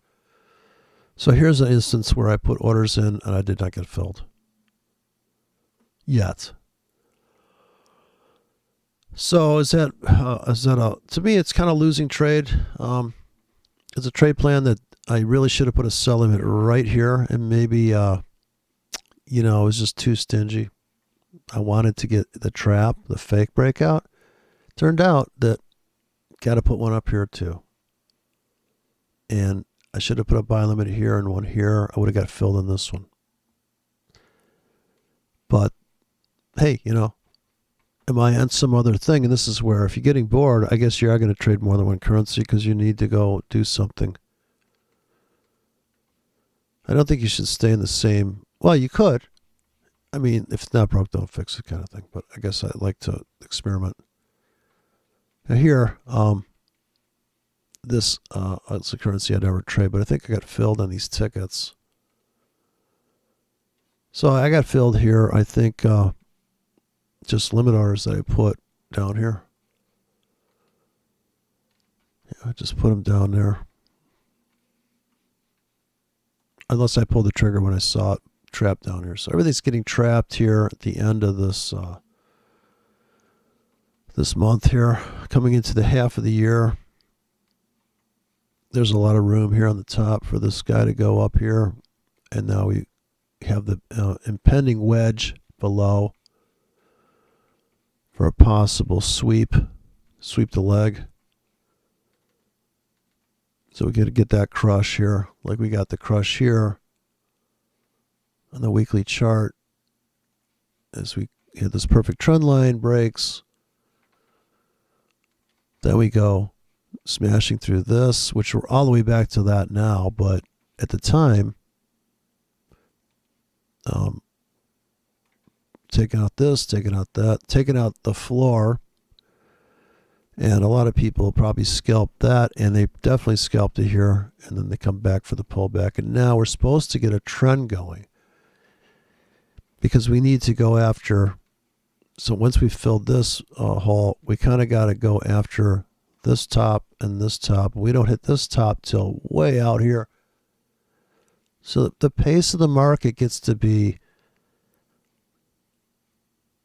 So here's an instance where I put orders in, and I did not get filled. Yet. So is that to me, it's kind of losing trade. It's a trade plan that I really should have put a sell limit right here, and maybe, it was just too stingy. I wanted to get the trap, the fake breakout. Turned out that got to put one up here too. And I should have put a buy limit here and one here. I would have got filled in this one. But hey, am I on some other thing? And this is where, if you're getting bored, I guess you are going to trade more than one currency because you need to go do something. I don't think you should stay in the same. Well, you could. I mean, if it's not broke, don't fix it kind of thing. But I guess I'd like to experiment. Now here, this it's a currency I'd never trade, but I think I got filled on these tickets. So I got filled here. I think just limit orders that I put down here. Yeah, I just put them down there. Unless I pulled the trigger when I saw it trapped down here. So everything's getting trapped here at the end of this this month here, coming into the half of the year. There's a lot of room here on the top for this guy to go up here. And now we have the impending wedge below for a possible sweep the leg. So we got to get that crush here, like we got the crush here on the weekly chart. As we hit this perfect trend line, breaks. Then we go smashing through this, which we're all the way back to that now, but at the time, taking out this, taking out that, taking out the floor. And a lot of people probably scalped that, and they definitely scalped it here, and then they come back for the pullback. And now we're supposed to get a trend going because we need to go after. So once we've filled this hole, we kind of got to go after this top and this top. We don't hit this top till way out here. So the pace of the market gets to be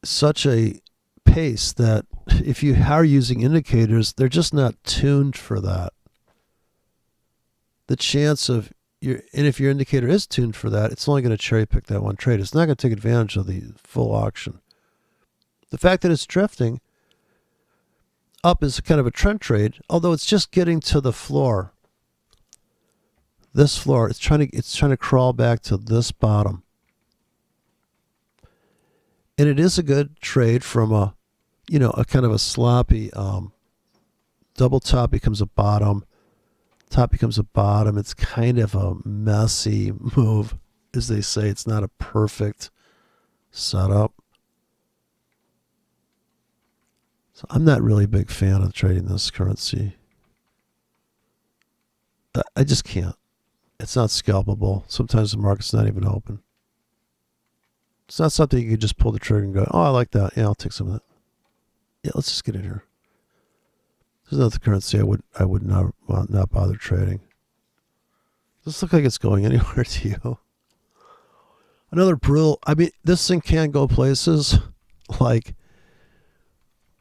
such a pace that if you are using indicators, they're just not tuned for that. The chance of and if your indicator is tuned for that, it's only going to cherry pick that one trade. It's not going to take advantage of the full auction. The fact that it's drifting up is kind of a trend trade, although it's just getting to the floor. This floor, it's trying to crawl back to this bottom. And it is a good trade from a kind of a sloppy double top becomes a bottom. Top becomes a bottom. It's kind of a messy move, as they say. It's not a perfect setup. So I'm not really a big fan of trading this currency. I just can't. It's not scalpable. Sometimes the market's not even open. It's not something you can just pull the trigger and go, oh, I like that. Yeah, I'll take some of that. Yeah, let's just get in here. There's another currency I would not bother trading. Does this look like it's going anywhere to you? Another brutal. I mean, this thing can go places. Like,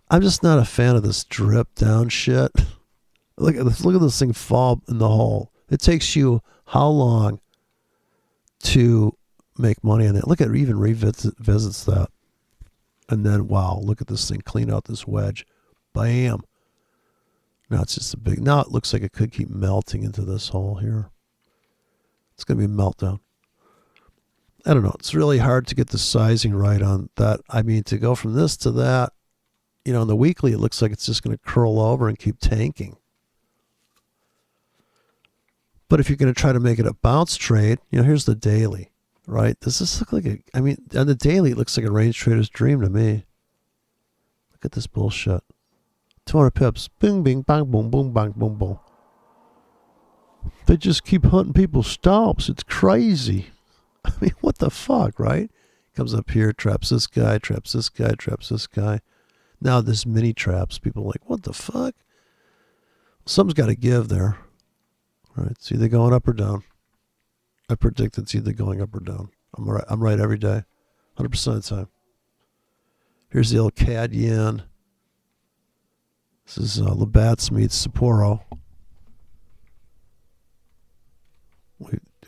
I'm just not a fan of this drip down shit. Look at this thing fall in the hole. It takes you how long to make money on it? Look at it, even revisits that. And then, wow, look at this thing clean out this wedge. Bam. Now it's just now it looks like it could keep melting into this hole here. It's going to be a meltdown. I don't know. It's really hard to get the sizing right on that. I mean, to go from this to that, in the weekly, it looks like it's just going to curl over and keep tanking. But if you're going to try to make it a bounce trade, here's the daily, right? Does this look like on the daily, it looks like a range trader's dream to me. Look at this bullshit. 200 pips. Bing, bing, bang, boom, boom, bang, boom, boom. They just keep hunting people's stops. It's crazy. I mean, what the fuck, right? Comes up here, traps this guy, traps this guy, traps this guy. Now this mini traps. People are like, what the fuck? Something's got to give there. All right, it's either going up or down. I predict it's either going up or down. I'm right every day, 100% of the time. Here's the old CAD yen. This is Labatt's meets Sapporo.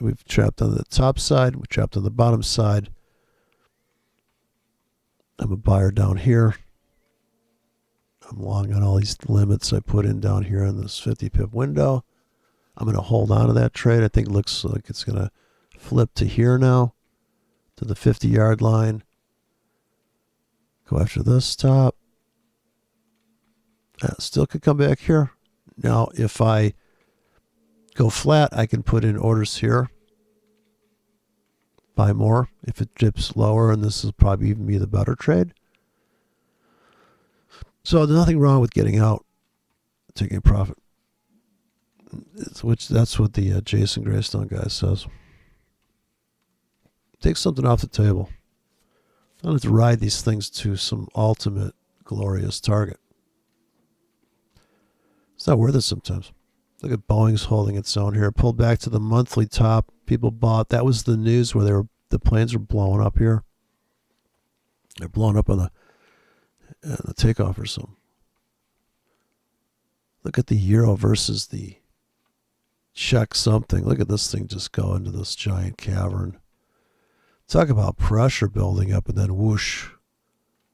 We've trapped on the top side. We trapped on the bottom side. I'm a buyer down here. I'm long on all these limits I put in down here on this 50 pip window. I'm going to hold on to that trade. I think it looks like it's going to flip to here now, to the 50-yard line. Go after this top. Still could come back here. Now, if I go flat, I can put in orders here. Buy more. If it dips lower, and this will probably even be the better trade. So there's nothing wrong with getting out, taking a profit. That's what the Jason Greystone guy says. Take something off the table. I don't have to ride these things to some ultimate glorious target. It's not worth it sometimes. Look at Boeing's holding its own here. Pulled back to the monthly top. People bought. That was the news where the planes were blowing up here. They're blowing up on the takeoff or something. Look at the euro versus the Czech something. Look at this thing just go into this giant cavern. Talk about pressure building up and then whoosh.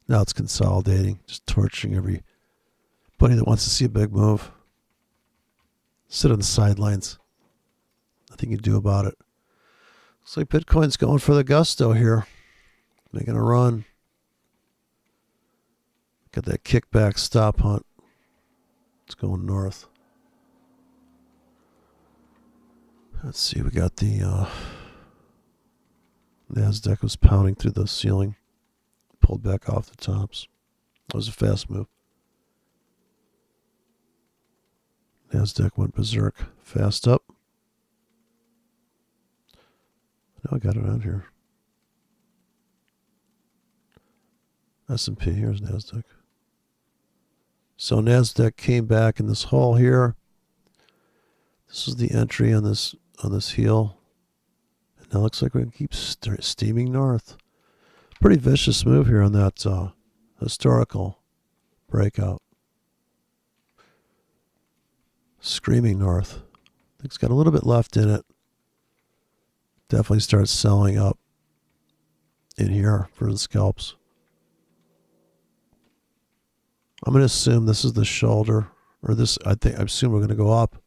Now it's consolidating, just torching everybody that wants to see a big move. Sit on the sidelines. Nothing you can do about it. Looks like Bitcoin's going for the gusto here. Making a run. Got that kickback stop hunt. It's going north. Let's see, we got the NASDAQ was pounding through the ceiling. Pulled back off the tops. That was a fast move. NASDAQ went berserk. Fast up. Now I got it on here. S&P, here's NASDAQ. So NASDAQ came back in this hole here. This is the entry on this heel. And now it looks like we're going to keep steaming north. Pretty vicious move here on that historical breakout. Screaming north. I think it's got a little bit left in it. definitely start selling up in here for the scalps. I'm going to assume this is the shoulder, or this, I assume we're going to go up.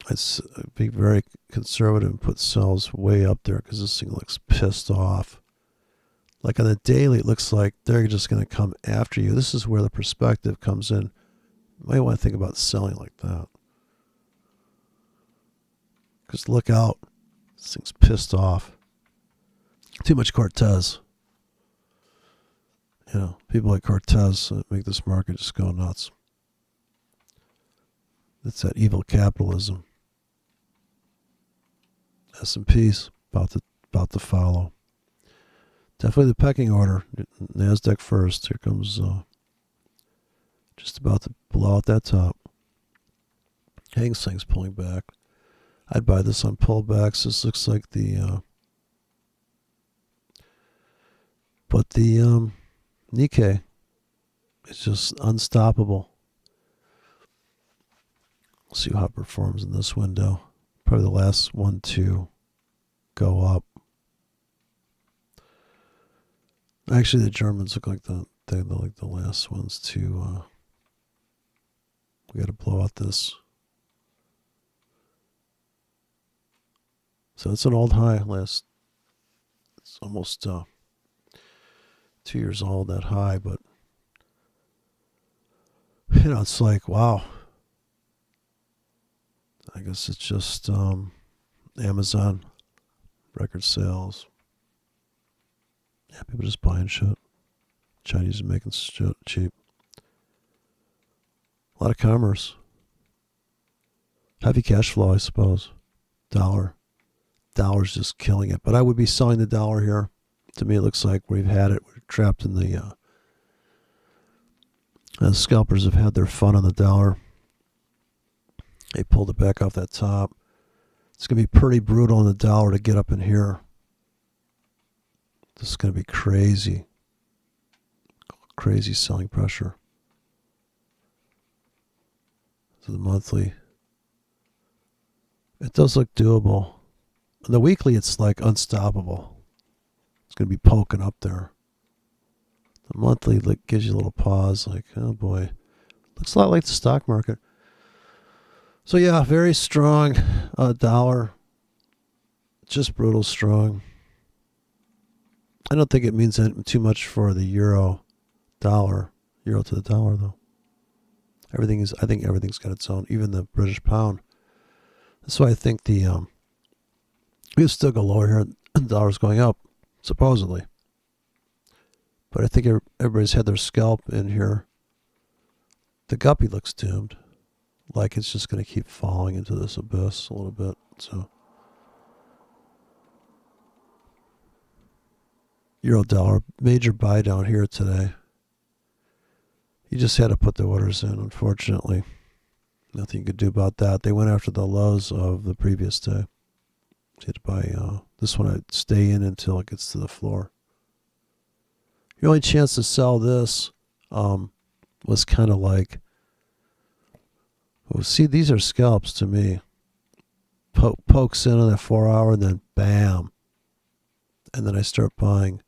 I'd be very conservative and put sells way up there because this thing looks pissed off. Like on the daily, it looks like they're just going to come after you. This is where the perspective comes in. You might want to think about selling like that. Because look out. This thing's pissed off. Too much Cortez. You know, people like Cortez make this market just go nuts. It's that evil capitalism. S&P's about to follow. Definitely the pecking order. NASDAQ first. Here comes just about to blow out that top. Hang Seng's pulling back. I'd buy this on pullbacks. This looks like the but the Nikkei is just unstoppable. We'll see how it performs in this window. Probably the last one to go up. Actually, the Germans look like they're like the last ones to. We got to blow out this. So it's an old high. It's almost 2 years old, that high, but you know, it's like, wow. I guess it's just Amazon record sales. Yeah, people just buying shit. Chinese are making shit cheap. A lot of commerce. Heavy cash flow, I suppose. Dollar's just killing it. But I would be selling the dollar here. To me, it looks like we've had it. We're trapped in the scalpers have had their fun on the dollar. They pulled it back off that top. It's going to be pretty brutal on the dollar to get up in here. This is going to be crazy. Crazy selling pressure. So the monthly. It does look doable. The weekly, it's like unstoppable. It's going to be poking up there. The monthly gives you a little pause, like, oh boy. Looks a lot like the stock market. So yeah, very strong dollar. Just brutal strong. I don't think it means too much for the euro to the dollar though. I think everything's got its own, even the British pound. That's why I think we still go lower here. The dollar's going up, supposedly. But I think everybody's had their scalp in here. The guppy looks doomed. Like it's just going to keep falling into this abyss a little bit. So, euro dollar, major buy down here today. You just had to put the orders in, unfortunately. Nothing you could do about that. They went after the lows of the previous day. You had to buy this one. I'd stay in until it gets to the floor. Your only chance to sell this was kind of like, well, see, these are scalps to me. Pokes in on that 4 hour and then bam. And then I start buying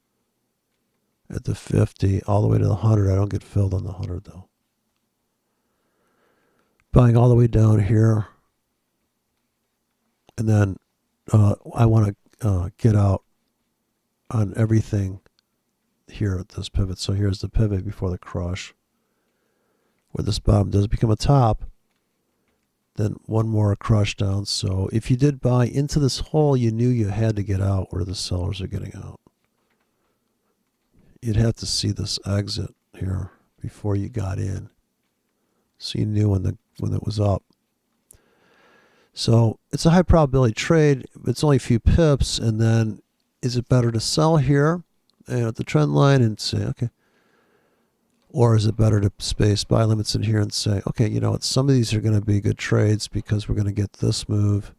at the 50 all the way to the 100. I don't get filled on the 100 though. Buying all the way down here. And then I want to get out on everything here at this pivot. So here's the pivot before the crush. Where this bottom does become a top. Then one more crush down. So if you did buy into this hole, you knew you had to get out where the sellers are getting out. You'd have to see this exit here before you got in. So you knew when it was up. So it's a high probability trade. It's only a few pips. And then is it better to sell here at the trend line and say, okay. Or is it better to space buy limits in here and say, okay, you know what, some of these are going to be good trades because we're going to get this move.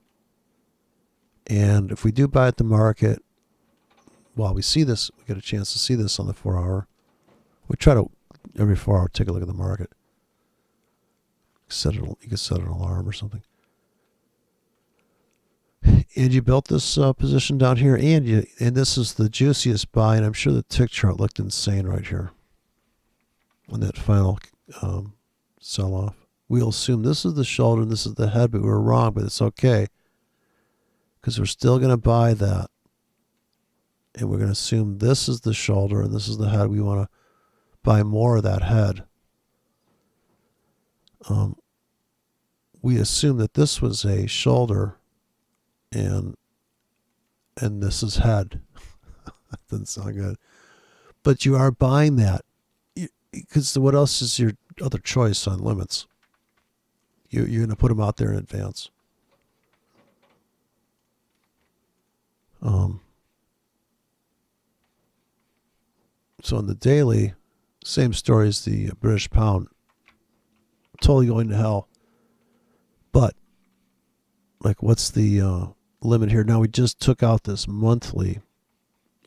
And if we do buy at the market, while we see this, we get a chance to see this on the 4 hour. We try to, every 4 hour, take a look at the market. You can set an alarm or something. And you built this position down here, and this is the juiciest buy, and I'm sure the tick chart looked insane right here on that final sell-off. We'll assume this is the shoulder and this is the head, but we were wrong, but it's okay because we're still going to buy that. And we're going to assume this is the shoulder and this is the head. We want to buy more of that head. We assume that this was a shoulder and this is head. That doesn't sound good. But you are buying that. Because what else is your other choice on limits? You're going to put them out there in advance. So on the daily, same story as the British pound. Totally going to hell. But, like, what's the limit here? Now, we just took out this monthly,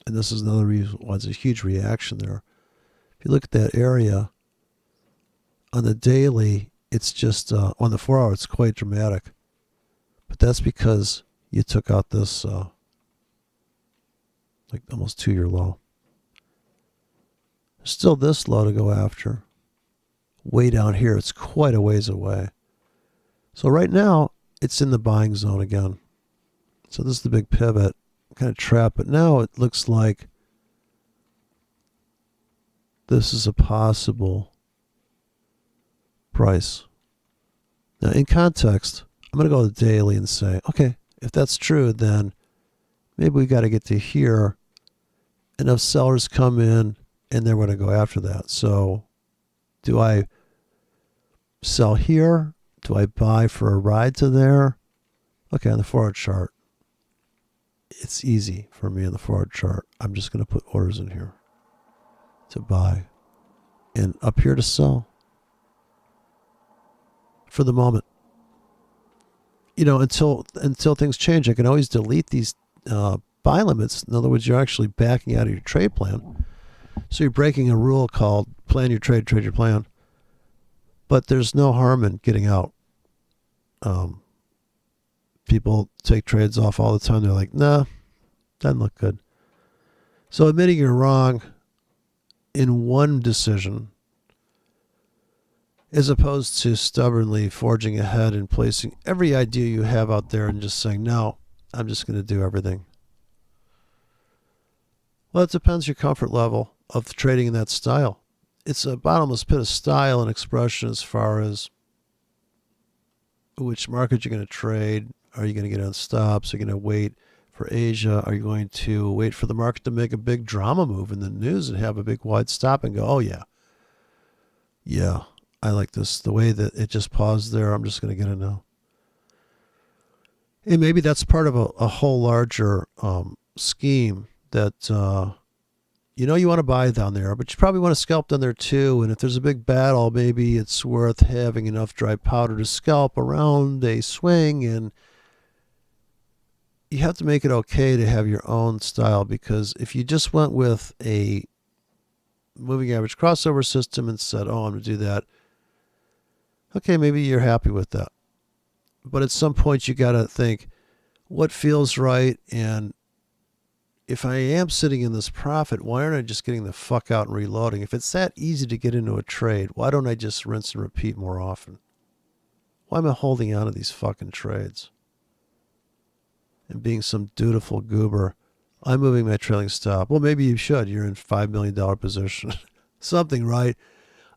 and this is another reason why there's a huge reaction there. If you look at that area, on the daily, it's just, on the 4 hour, it's quite dramatic. But that's because you took out this, like, almost 2-year low. There's still this low to go after. Way down here, it's quite a ways away. So right now, it's in the buying zone again. So this is the big pivot, kind of trap. But now it looks like this is a possible price. Now, in context, I'm going to go to the daily and say, okay, if that's true, then maybe we got to get to here. Enough sellers come in, and they're going to go after that. So do I sell here? Do I buy for a ride to there? Okay, on the 4 hour chart, it's easy for me on the 4 hour chart. I'm just going to put orders in here to buy and up here to sell for the moment. You know, until things change, I can always delete these buy limits. In other words, you're actually backing out of your trade plan. So you're breaking a rule called plan your trade, trade your plan. But there's no harm in getting out. People take trades off all the time. They're like, nah, doesn't look good. So admitting you're wrong in one decision, as opposed to stubbornly forging ahead and placing every idea you have out there and just saying, no, I'm just going to do everything. Well, it depends your comfort level of trading in that style. It's a bottomless pit of style and expression as far as which market you're going to trade. Are you going to get on stops? Are you going to wait for Asia? Are you going to wait for the market to make a big drama move in the news and have a big wide stop and go, oh, yeah, I like this. The way that it just paused there, I'm just going to get it now. And maybe that's part of a whole larger scheme that you want to buy down there, but you probably want to scalp down there too. And if there's a big battle, maybe it's worth having enough dry powder to scalp around a swing. And you have to make it okay to have your own style, because if you just went with a moving average crossover system and said, oh, I'm going to do that, okay, maybe you're happy with that. But at some point you got to think what feels right, and if I am sitting in this profit, why aren't I just getting the fuck out and reloading? If it's that easy to get into a trade, why don't I just rinse and repeat more often? Why am I holding on to these fucking trades? And being some dutiful goober, I'm moving my trailing stop. Well, maybe you should. You're in $5 million position. Something, right?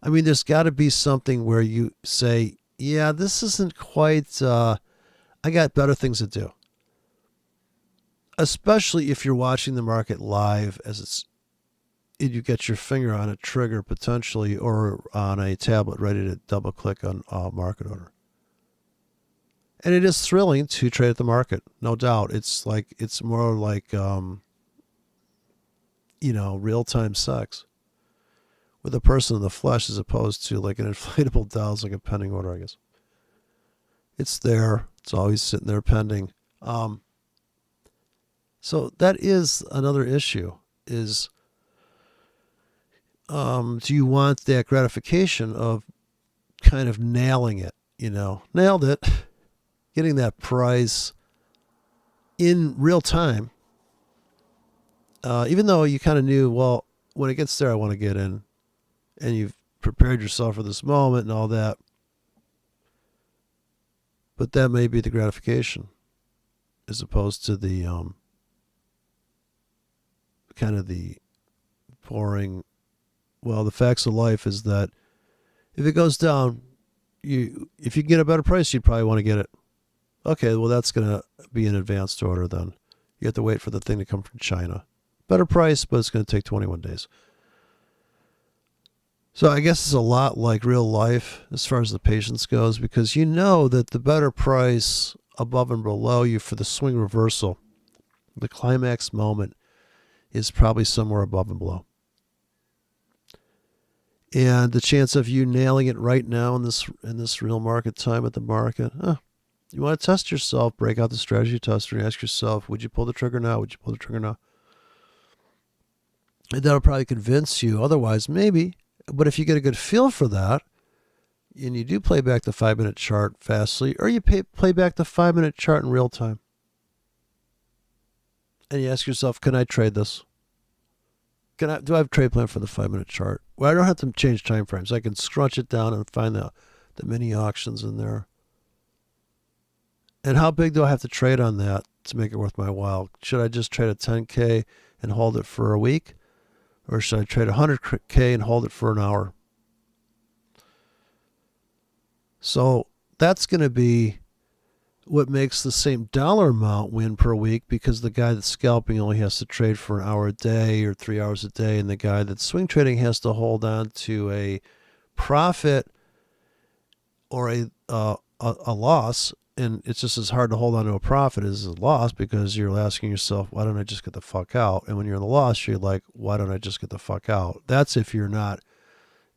I mean, there's got to be something where you say, yeah, this isn't quite, I got better things to do. Especially if you're watching the market live you get your finger on a trigger potentially, or on a tablet ready to double click on a market order. And it is thrilling to trade at the market, no doubt. It's more like, real-time sex with a person in the flesh, as opposed to like an inflatable doll. It's like a pending order, I guess. It's there. It's always sitting there pending. So that is another issue, is do you want that gratification of kind of nailing it, nailed it, getting that price, in real time, even though you kind of knew, well, when it gets there, I want to get in, and you've prepared yourself for this moment and all that. But that may be the gratification, as opposed to the kind of the boring. Well, the facts of life is that if it goes down, if you get a better price, you'd probably want to get it. Okay, well, that's going to be an advanced order then. You have to wait for the thing to come from China. Better price, but it's going to take 21 days. So I guess it's a lot like real life as far as the patience goes, because you know that the better price above and below you for the swing reversal, the climax moment, is probably somewhere above and below. And the chance of you nailing it right now in this real market time at the market, you want to test yourself, break out the strategy tester and ask yourself, would you pull the trigger now? Would you pull the trigger now? And that'll probably convince you. Otherwise, maybe. But if you get a good feel for that, and you do play back the 5-minute chart fastly, or you play back the 5-minute chart in real time, and you ask yourself, can I trade this? Do I have a trade plan for the 5-minute chart? Well, I don't have to change time frames. I can scrunch it down and find the mini auctions in there. And how big do I have to trade on that to make it worth my while? Should I just trade a 10K and hold it for a week? Or should I trade 100K and hold it for an hour? So that's going to be what makes the same dollar amount win per week, because the guy that's scalping only has to trade for an hour a day or 3 hours a day, and the guy that's swing trading has to hold on to a profit or a loss. And it's just as hard to hold on to a profit as a loss, because you're asking yourself, why don't I just get the fuck out? And when you're in the loss, you're like, why don't I just get the fuck out? That's if you're not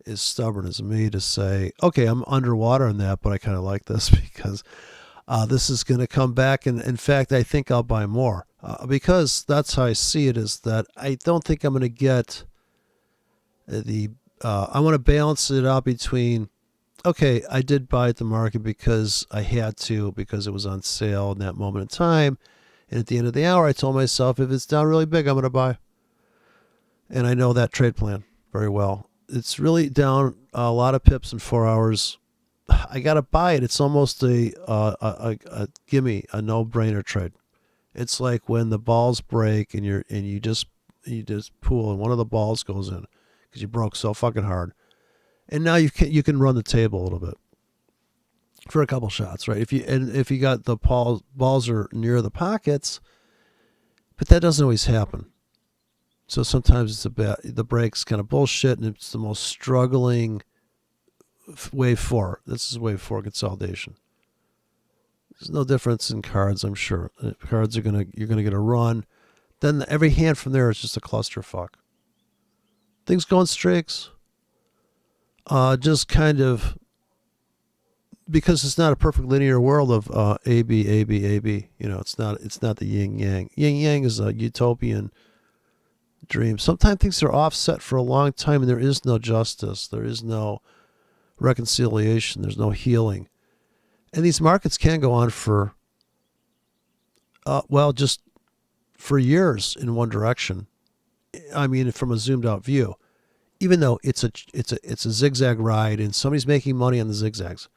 as stubborn as me to say, okay, I'm underwater on that, but I kind of like this because this is going to come back. And in fact, I think I'll buy more because that's how I see it, is that I don't think I'm going to get I want to balance it out between, okay, I did buy at the market because I had to, because it was on sale in that moment in time. And at the end of the hour, I told myself, if it's down really big, I'm going to buy. And I know that trade plan very well. It's really down a lot of pips in 4 hours. I got to buy it. It's almost a gimme, a no-brainer trade. It's like when the balls break and you just pool and one of the balls goes in because you broke so fucking hard. And now you can run the table a little bit for a couple shots, right? If you got the balls are near the pockets, but that doesn't always happen. So sometimes the break's kind of bullshit, and it's the most struggling wave 4. This is wave 4 consolidation. There's no difference in cards, I'm sure. Cards you're gonna get a run. Then every hand from there is just a clusterfuck. Things go in streaks. Just kind of, because it's not a perfect linear world of A, B, A, B, A, B. You know, it's not the yin yang. Yin yang is a utopian dream. Sometimes things are offset for a long time and there is no justice. There is no reconciliation. There's no healing. And these markets can go on for, just for years in one direction. I mean, from a zoomed out view. Even though it's a zigzag ride and somebody's making money on the zigzags,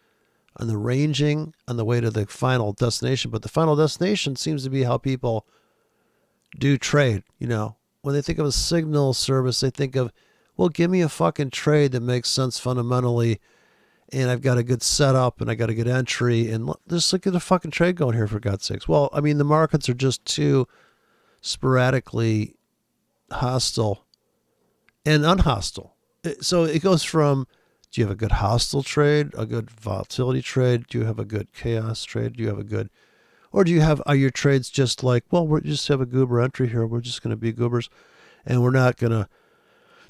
on the ranging, on the way to the final destination. But the final destination seems to be how people do trade. You know, when they think of a signal service, they think of, well, give me a fucking trade that makes sense fundamentally, and I've got a good setup and I got a good entry, and just look at the fucking trade going here, for God's sakes. Well, I mean, the markets are just too sporadically hostile and unhostile. So it goes from, do you have a good hostile trade, a good volatility trade? Do you have a good chaos trade? Do you have a good, or are your trades just like, well, we just have a goober entry here. We're just going to be goobers, and we're not going to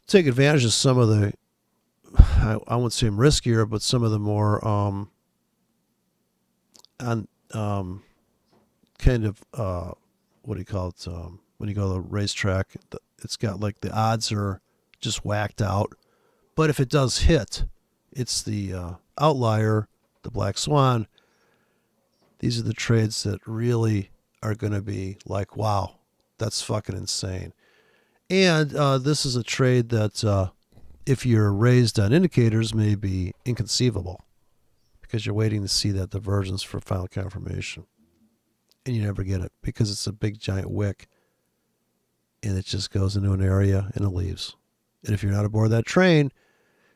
take advantage of some of the, I wouldn't say riskier, but some of the more kind of what do you call it? When you go to the racetrack, it's got like the odds are just whacked out. But if it does hit, it's the outlier, the black swan. These are the trades that really are going to be like, wow, that's fucking insane. And this is a trade that if you're raised on indicators may be inconceivable because you're waiting to see that divergence for final confirmation. And you never get it because it's a big giant wick and it just goes into an area and it leaves. And if you're not aboard that train,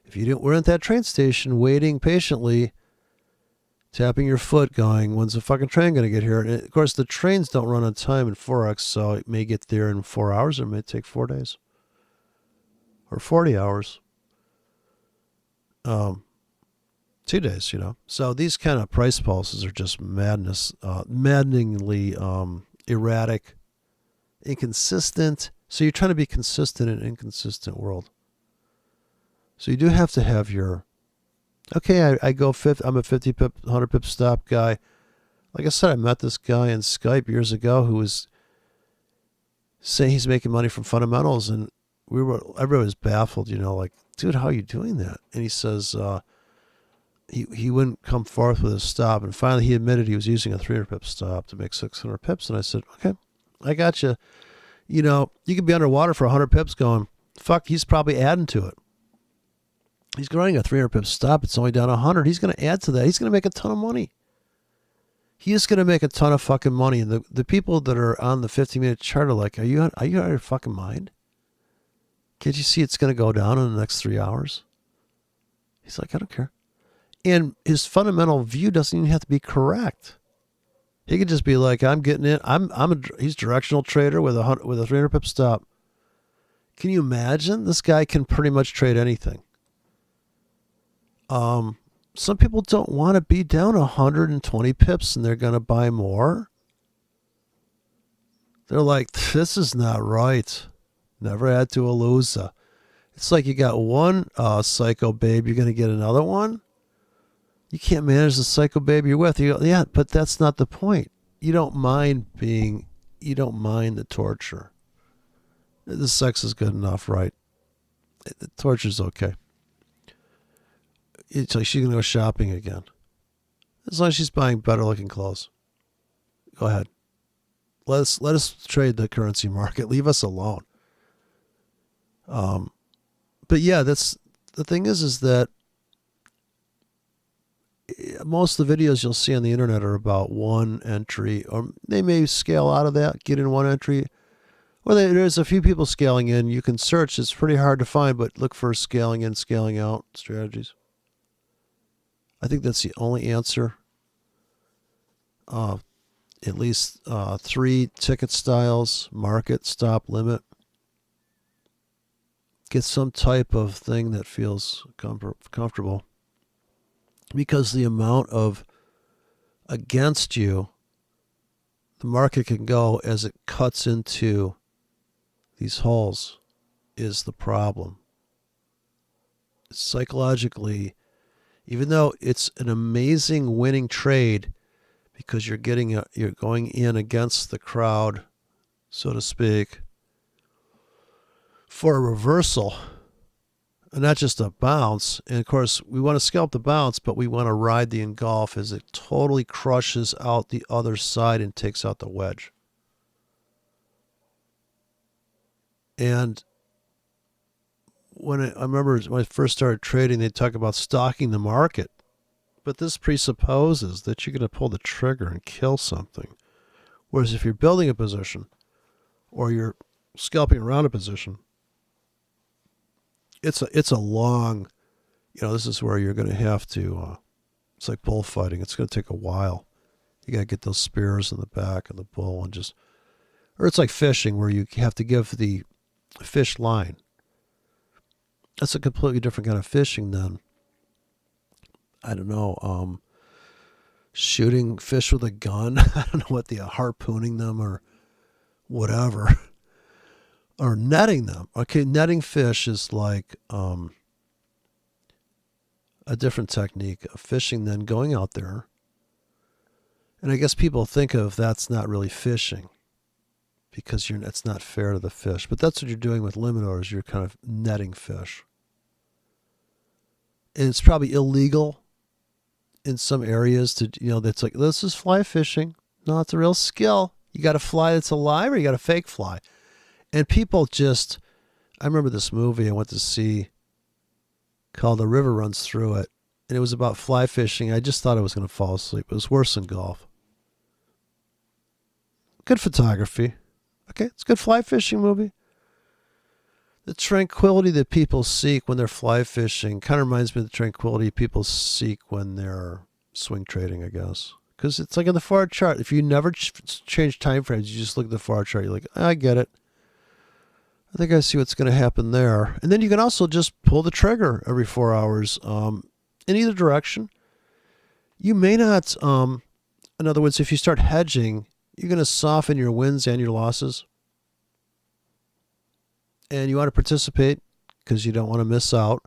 if you weren't at that train station waiting patiently, tapping your foot going, when's the fucking train going to get here? And of course, the trains don't run on time in Forex, so it may get there in 4 hours or it may take 4 days or 40 hours. 2 days, So these kind of price pulses are just madness, maddeningly erratic, inconsistent. So you're trying to be consistent in an inconsistent world. So you do have to have your, okay, I go I'm a 50 pip, 100 pip stop guy. Like I said, I met this guy on Skype years ago who was saying he's making money from fundamentals, and everybody was baffled, like, dude, how are you doing that? And he says he wouldn't come forth with a stop, and finally he admitted he was using a 300 pip stop to make 600 pips, and I said, okay, I got you. You could be underwater for 100 pips going, fuck, he's probably adding to it. He's running a 300 pip stop. It's only down 100. He's going to add to that. He's going to make a ton of money. He is going to make a ton of fucking money. And the people that are on the 15-minute chart are like, are you out of your fucking mind? Can't you see it's going to go down in the next 3 hours? He's like, I don't care. And his fundamental view doesn't even have to be correct. He could just be like, I'm getting in. He's a directional trader with a 300 pip stop. Can you imagine? This guy can pretty much trade anything. Some people don't want to be down 120 pips and they're going to buy more. They're like, this is not right. Never had to a loser. It's like you got one psycho babe, you're going to get another one. You can't manage the psycho babe you're with. Yeah, but that's not the point. You don't mind the torture. The sex is good enough, right? The torture's okay. It's like she's going to go shopping again. As long as she's buying better looking clothes. Go ahead. Let us trade the currency market. Leave us alone. But yeah, that's the thing is that most of the videos you'll see on the internet are about one entry, or they may scale out of that, get in one entry. Well, there's a few people scaling in. You can search. It's pretty hard to find, but look for scaling in, scaling out strategies. I think that's the only answer. At least 3 ticket styles, market, stop, limit. Get some type of thing that feels comfortable. Because the amount of against you, the market can go as it cuts into these holes is the problem. Psychologically, even though it's an amazing winning trade because you're going in against the crowd, so to speak, for a reversal and not just a bounce. And of course, we want to scalp the bounce, but we want to ride the engulf as it totally crushes out the other side and takes out the wedge. And I remember when I first started trading, they talk about stalking the market. But this presupposes that you're going to pull the trigger and kill something. Whereas if you're building a position or you're scalping around a position, it's a long, this is where you're going to have to, it's like bullfighting. It's going to take a while. You got to get those spears in the back of the bull or it's like fishing where you have to give the fish line. That's a completely different kind of fishing than, I don't know, shooting fish with a gun. I don't know what harpooning them or whatever. Or netting them. Okay, netting fish is like a different technique of fishing than going out there. And I guess people think of that's not really fishing because it's not fair to the fish. But that's what you're doing with limit orders. You're kind of netting fish. And it's probably illegal in some areas to, that's like, this is fly fishing. No, it's a real skill. You got a fly that's alive or you got a fake fly. And people just, I remember this movie I went to see called The River Runs Through It. And it was about fly fishing. I just thought I was going to fall asleep. It was worse than golf. Good photography. Okay, it's a good fly fishing movie. The tranquility that people seek when they're fly fishing kind of reminds me of the tranquility people seek when they're swing trading, I guess. Because it's like in the forward chart. If you never change time frames, you just look at the forward chart. You're like, I get it. I think I see what's going to happen there. And then you can also just pull the trigger every 4 hours in either direction. You may not, in other words, if you start hedging, you're going to soften your wins and your losses. And you want to participate because you don't want to miss out.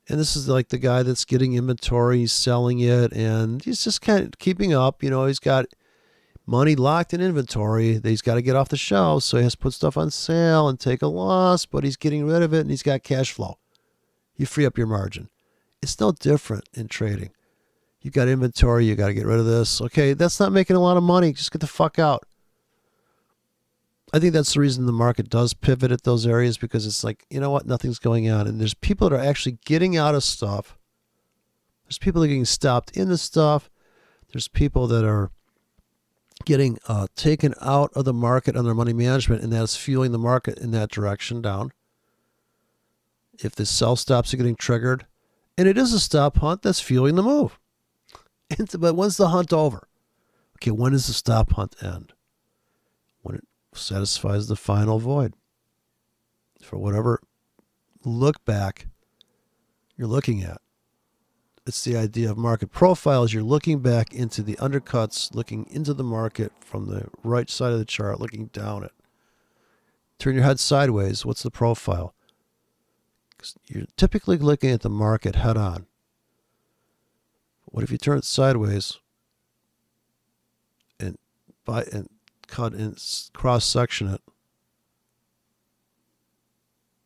And this is like the guy that's getting inventory, he's selling it, and he's just kind of keeping up. He's got money locked in inventory that he's got to get off the shelves, so he has to put stuff on sale and take a loss, but he's getting rid of it and he's got cash flow. You free up your margin. It's no different in trading. You've got inventory, you got to get rid of this. Okay, that's not making a lot of money. Just get the fuck out. I think that's the reason the market does pivot at those areas, because it's like, you know what, nothing's going on. And there's people that are actually getting out of stuff. There's people that are getting stopped in the stuff. There's people that are getting taken out of the market on their money management, and that's fueling the market in that direction down. If the sell stops are getting triggered, and it is a stop hunt, that's fueling the move. But when's the hunt over? Okay, when does the stop hunt end? When it satisfies the final void. For whatever look back you're looking at. It's the idea of market profiles. You're looking back into the undercuts, looking into the market from the right side of the chart, looking down it. Turn your head sideways. What's the profile? 'Cause you're typically looking at the market head on. What if you turn it sideways and cut and cross section it?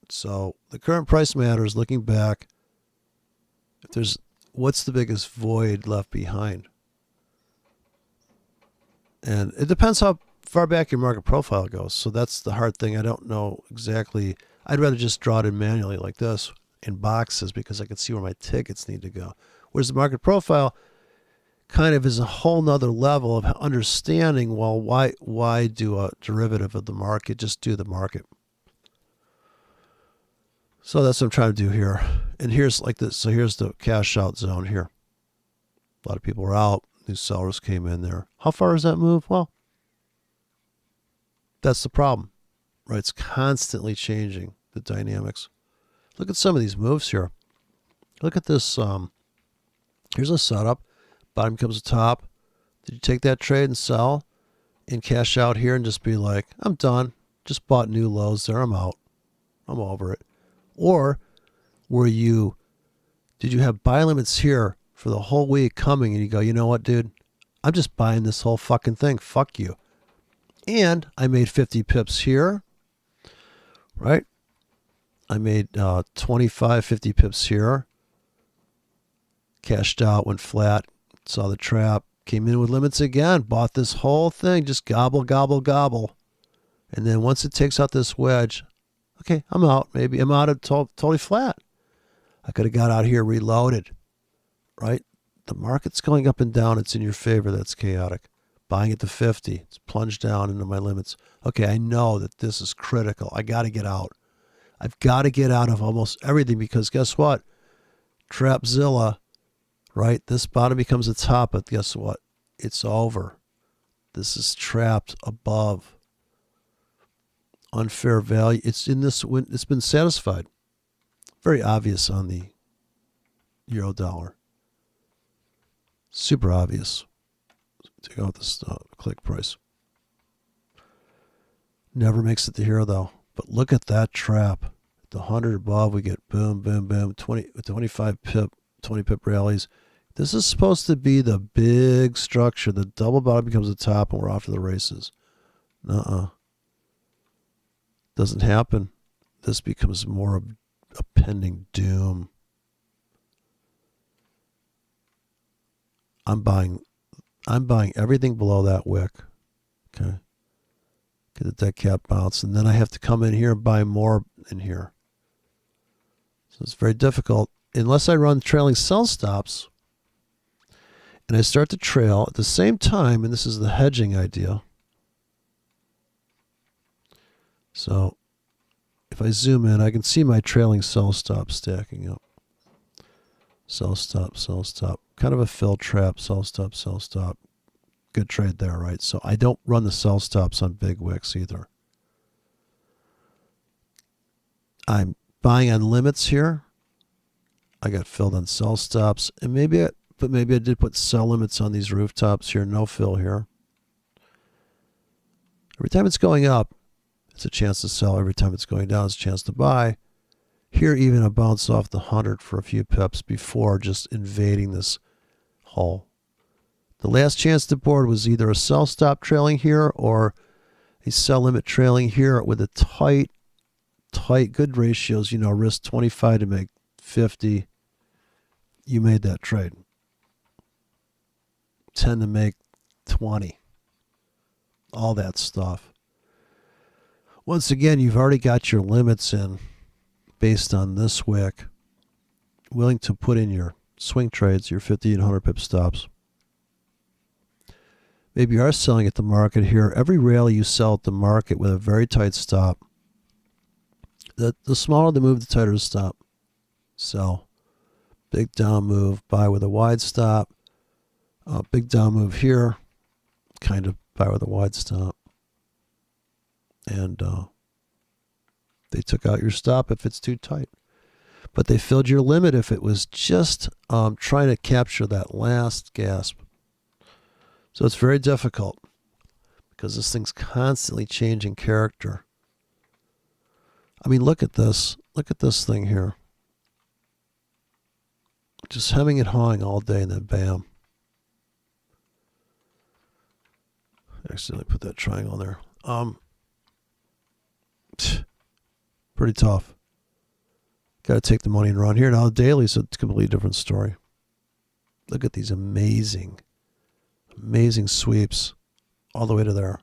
So the current price matters. Looking back, if there's, what's the biggest void left behind? And it depends how far back your market profile goes. So that's the hard thing. I don't know exactly. I'd rather just draw it in manually like this in boxes, because I can see where my tickets need to go. Whereas the market profile kind of is a whole nother level of understanding, well, why do a derivative of the market? Just do the market. So that's what I'm trying to do here. And here's like this. So here's the cash out zone here. A lot of people are out. New sellers came in there. How far does that move? Well, that's the problem, right? It's constantly changing the dynamics. Look at some of these moves here. Look at this. Here's a setup. Bottom comes the top. Did you take that trade and sell and cash out here and just be like, I'm done. Just bought new lows there. I'm out. I'm over it. Or did you have buy limits here for the whole week coming and you go, you know what, dude? I'm just buying this whole fucking thing. Fuck you. And I made 50 pips here, right? I made 25, 50 pips here. Cashed out, went flat, saw the trap, came in with limits again, bought this whole thing, just gobble, gobble, gobble. And then once it takes out this wedge, okay, I'm out. Maybe I'm out of totally flat. I could have got out here reloaded, right? The market's going up and down. It's in your favor. That's chaotic. Buying it to 50. It's plunged down into my limits. Okay, I know that this is critical. I got to get out. I've got to get out of almost everything, because guess what? Trapzilla, right? This bottom becomes a top, but guess what? It's over. This is trapped above unfair value. It's in this. It's been satisfied. Very obvious on the euro dollar. Super obvious. Take out this click price. Never makes it to here though. But look at that trap. The 100 above, we get boom, boom, boom. 25 pip, 20 pip rallies. This is supposed to be the big structure. The double bottom becomes the top, and we're off to the races. Doesn't happen. This becomes more of a pending doom. I'm buying everything below that wick. Okay. Get the dead cat bounce. And then I have to come in here and buy more in here. So it's very difficult. Unless I run trailing sell stops and I start to trail at the same time, and this is the hedging idea. So if I zoom in, I can see my trailing sell stop stacking up. Sell stop, sell stop. Kind of a fill trap, sell stop, sell stop. Good trade there, right? So I don't run the sell stops on big wicks either. I'm buying on limits here. I got filled on sell stops, and maybe I did put sell limits on these rooftops here. No fill here. Every time it's going up, it's a chance to sell. Every time it's going down, it's a chance to buy. Here, even a bounce off the 100 for a few pips before just invading this hole. The last chance to board was either a sell stop trailing here or a sell limit trailing here with a tight, good ratios, risk 25 to make 50. You made that trade. 10 to make 20. All that stuff. Once again, you've already got your limits in based on this wick. Willing to put in your swing trades, your 50 and 100 pip stops. Maybe you are selling at the market here. Every rally you sell at the market with a very tight stop. The smaller the move, the tighter the stop. Sell. Big down move, buy with a wide stop. Big down move here. Kind of buy with a wide stop. And they took out your stop if it's too tight. But they filled your limit if it was just trying to capture that last gasp. So it's very difficult because this thing's constantly changing character. I mean, look at this. Look at this thing here. Just hemming and hawing all day and then bam. Accidentally put that triangle there. Pretty tough. Got to take the money and run here. Now the daily's a completely different story. Look at these amazing sweeps all the way to there.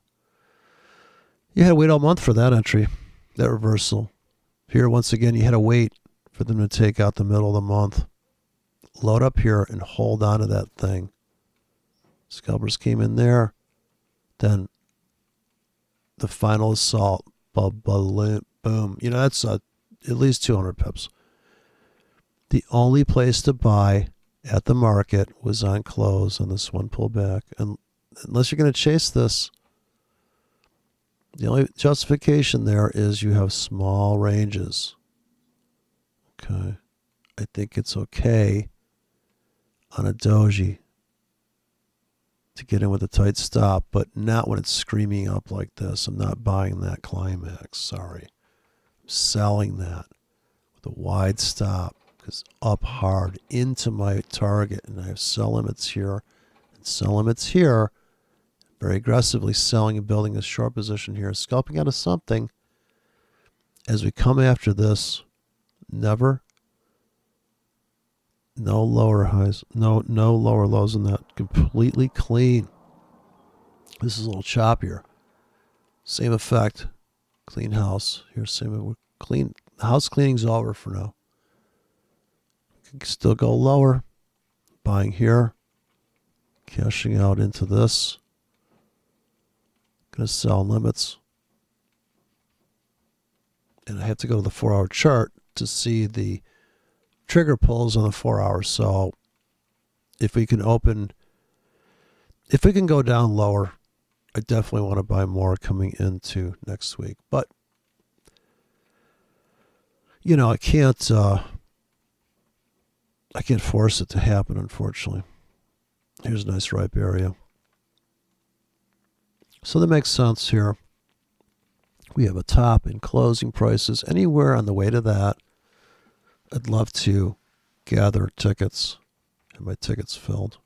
You had to wait all month for that entry, that reversal. Here, once again, you had to wait for them to take out the middle of the month. Load up here and hold on to that thing. Scalpers came in there. Then the final assault. Boom. That's at least 200 pips. The only place to buy at the market was on close on this one pullback. And unless you're going to chase this, the only justification there is you have small ranges. Okay. I think it's okay on a doji to get in with a tight stop, but not when it's screaming up like this. I'm not buying that climax. Sorry. I'm selling that with a wide stop because up hard into my target, and I have sell limits here and sell limits here. Very aggressively selling and building a short position here, scalping out of something. As we come after this, no lower highs, no lower lows in that. Completely clean. This is a little choppier. Same effect. Clean house. Here, same clean. House cleaning's over for now. Can still go lower. Buying here. Cashing out into this. Gonna sell limits. And I have to go to the 4-hour chart to see the trigger pulls on the 4 hours. So if we can go down lower, I definitely want to buy more coming into next week. But I can't force it to happen, unfortunately. Here's a nice ripe area. So that makes sense here. We have a top in closing prices. Anywhere on the way to that, I'd love to gather tickets, have my tickets filled.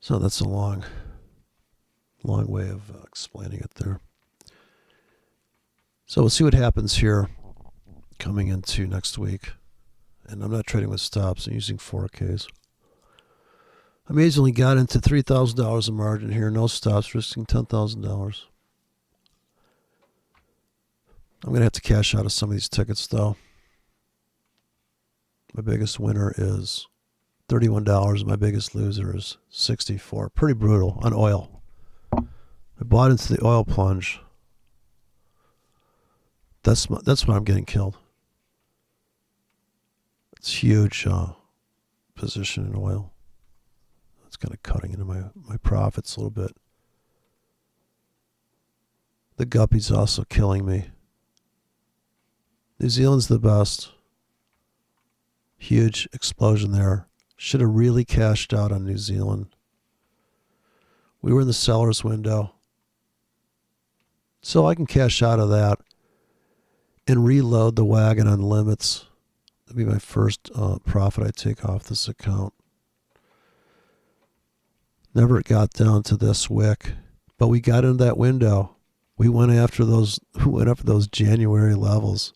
So that's a long way of explaining it there. So we'll see what happens here coming into next week. And I'm not trading with stops. I'm using 4Ks. Amazingly got into $3,000 of margin here. No stops, risking $10,000. I'm going to have to cash out of some of these tickets, though. My biggest winner is $31. My biggest loser is $64. Pretty brutal on oil. I bought into the oil plunge. That's when I'm getting killed. It's huge position in oil. It's kind of cutting into my profits a little bit. The guppy's also killing me. New Zealand's the best. Huge explosion there. Should have really cashed out on New Zealand. We were in the seller's window. So I can cash out of that and reload the wagon on limits. That'll be my first profit I take off this account. Never got down to this wick, but we got into that window. We went after those January levels.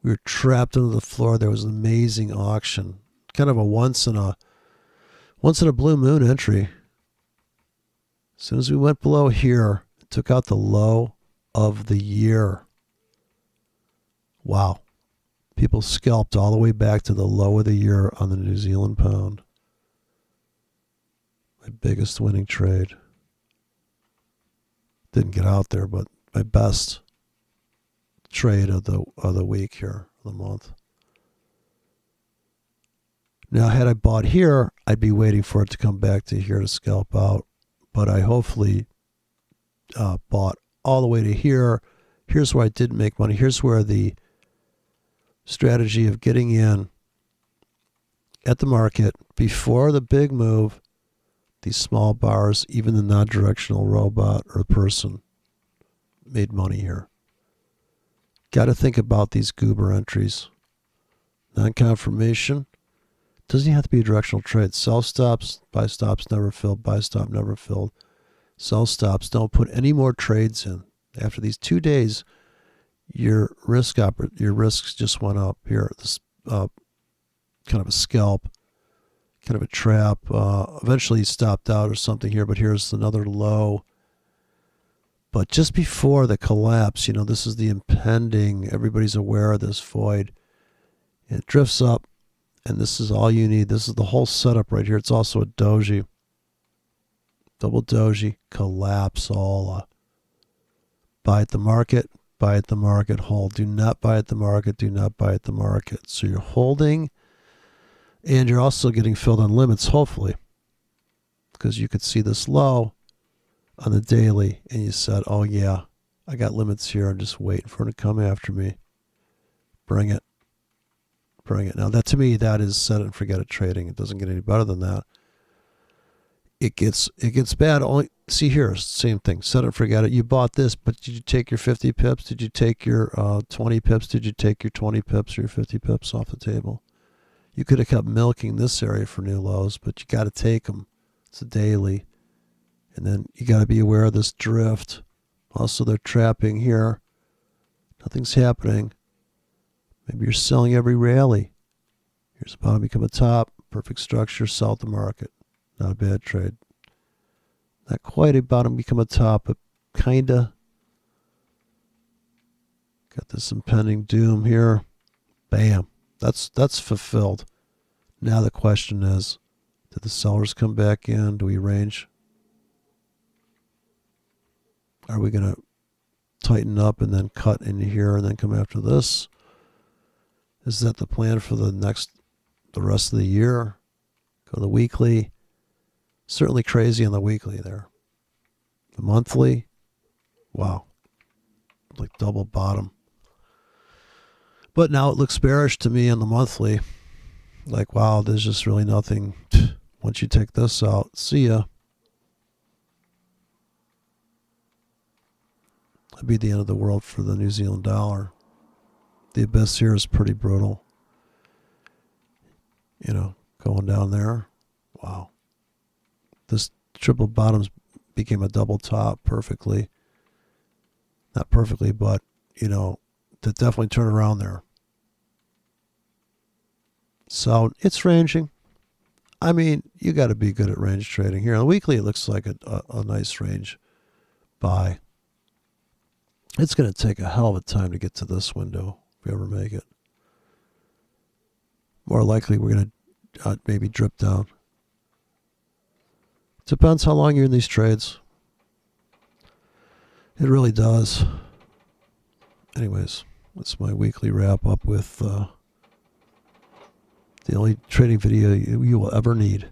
We were trapped into the floor. There was an amazing auction, kind of a once in a blue moon entry. As soon as we went below here, it took out the low of the year. Wow. People scalped all the way back to the low of the year on the New Zealand pound. My biggest winning trade. Didn't get out there, but my best trade of the week here, of the month. Now, had I bought here, I'd be waiting for it to come back to here to scalp out. But I hopefully bought all the way to here. Here's where I did make money. Here's where the strategy of getting in at the market before the big move, these small bars, even the non-directional robot or person made money here. Got to think about these goober entries. Non-confirmation. Doesn't even have to be a directional trade. Sell stops, buy stops never filled, buy stop never filled. Sell stops, don't put any more trades in. After these 2 days, your risks just went up here. This kind of a scalp, kind of a trap. Eventually stopped out or something here, but here's another low. But just before the collapse, this is the impending, everybody's aware of this void. It drifts up, and this is all you need. This is the whole setup right here. It's also a doji. Double doji, collapse all. Buy at the market, hold. Do not buy at the market, do not buy at the market. So you're holding, and you're also getting filled on limits, hopefully, because you could see this low on the daily, and you said, oh yeah, I got limits here. I'm just waiting for it to come after me. Bring it. Now, that to me, that is set it and forget it trading. It doesn't get any better than that. It gets bad. Only see here, same thing. Set it and forget it. You bought this, but did you take your 50 pips? Did you take your 20 pips? Did you take your 20 pips or your 50 pips off the table? You could have kept milking this area for new lows, but you got to take them. It's a daily. And then you got to be aware of this drift. Also, they're trapping here. Nothing's happening. Maybe you're selling every rally. Here's a bottom, become a top. Perfect structure, sell at the market. Not a bad trade. Not quite a bottom, become a top, but kinda. Got this impending doom here. Bam. That's fulfilled. Now the question is, did the sellers come back in? Do we range? Are we going to tighten up and then cut into here and then come after this? Is that the plan for the rest of the year? Go to the weekly. Certainly crazy on the weekly there. The monthly, wow. Like double bottom. But now it looks bearish to me on the monthly. Like, wow, there's just really nothing. Once you take this out, see ya. That'd be the end of the world for the New Zealand dollar. The abyss here is pretty brutal. Going down there. Wow. This triple bottoms became a double top perfectly. Not perfectly, but, to definitely turn around there. So it's ranging. I mean, you got to be good at range trading. Here on the weekly, it looks like a nice range buy. It's going to take a hell of a time to get to this window if we ever make it. More likely, we're going to maybe drip down. Depends how long you're in these trades. It really does. Anyways, that's my weekly wrap up with the only trading video you will ever need.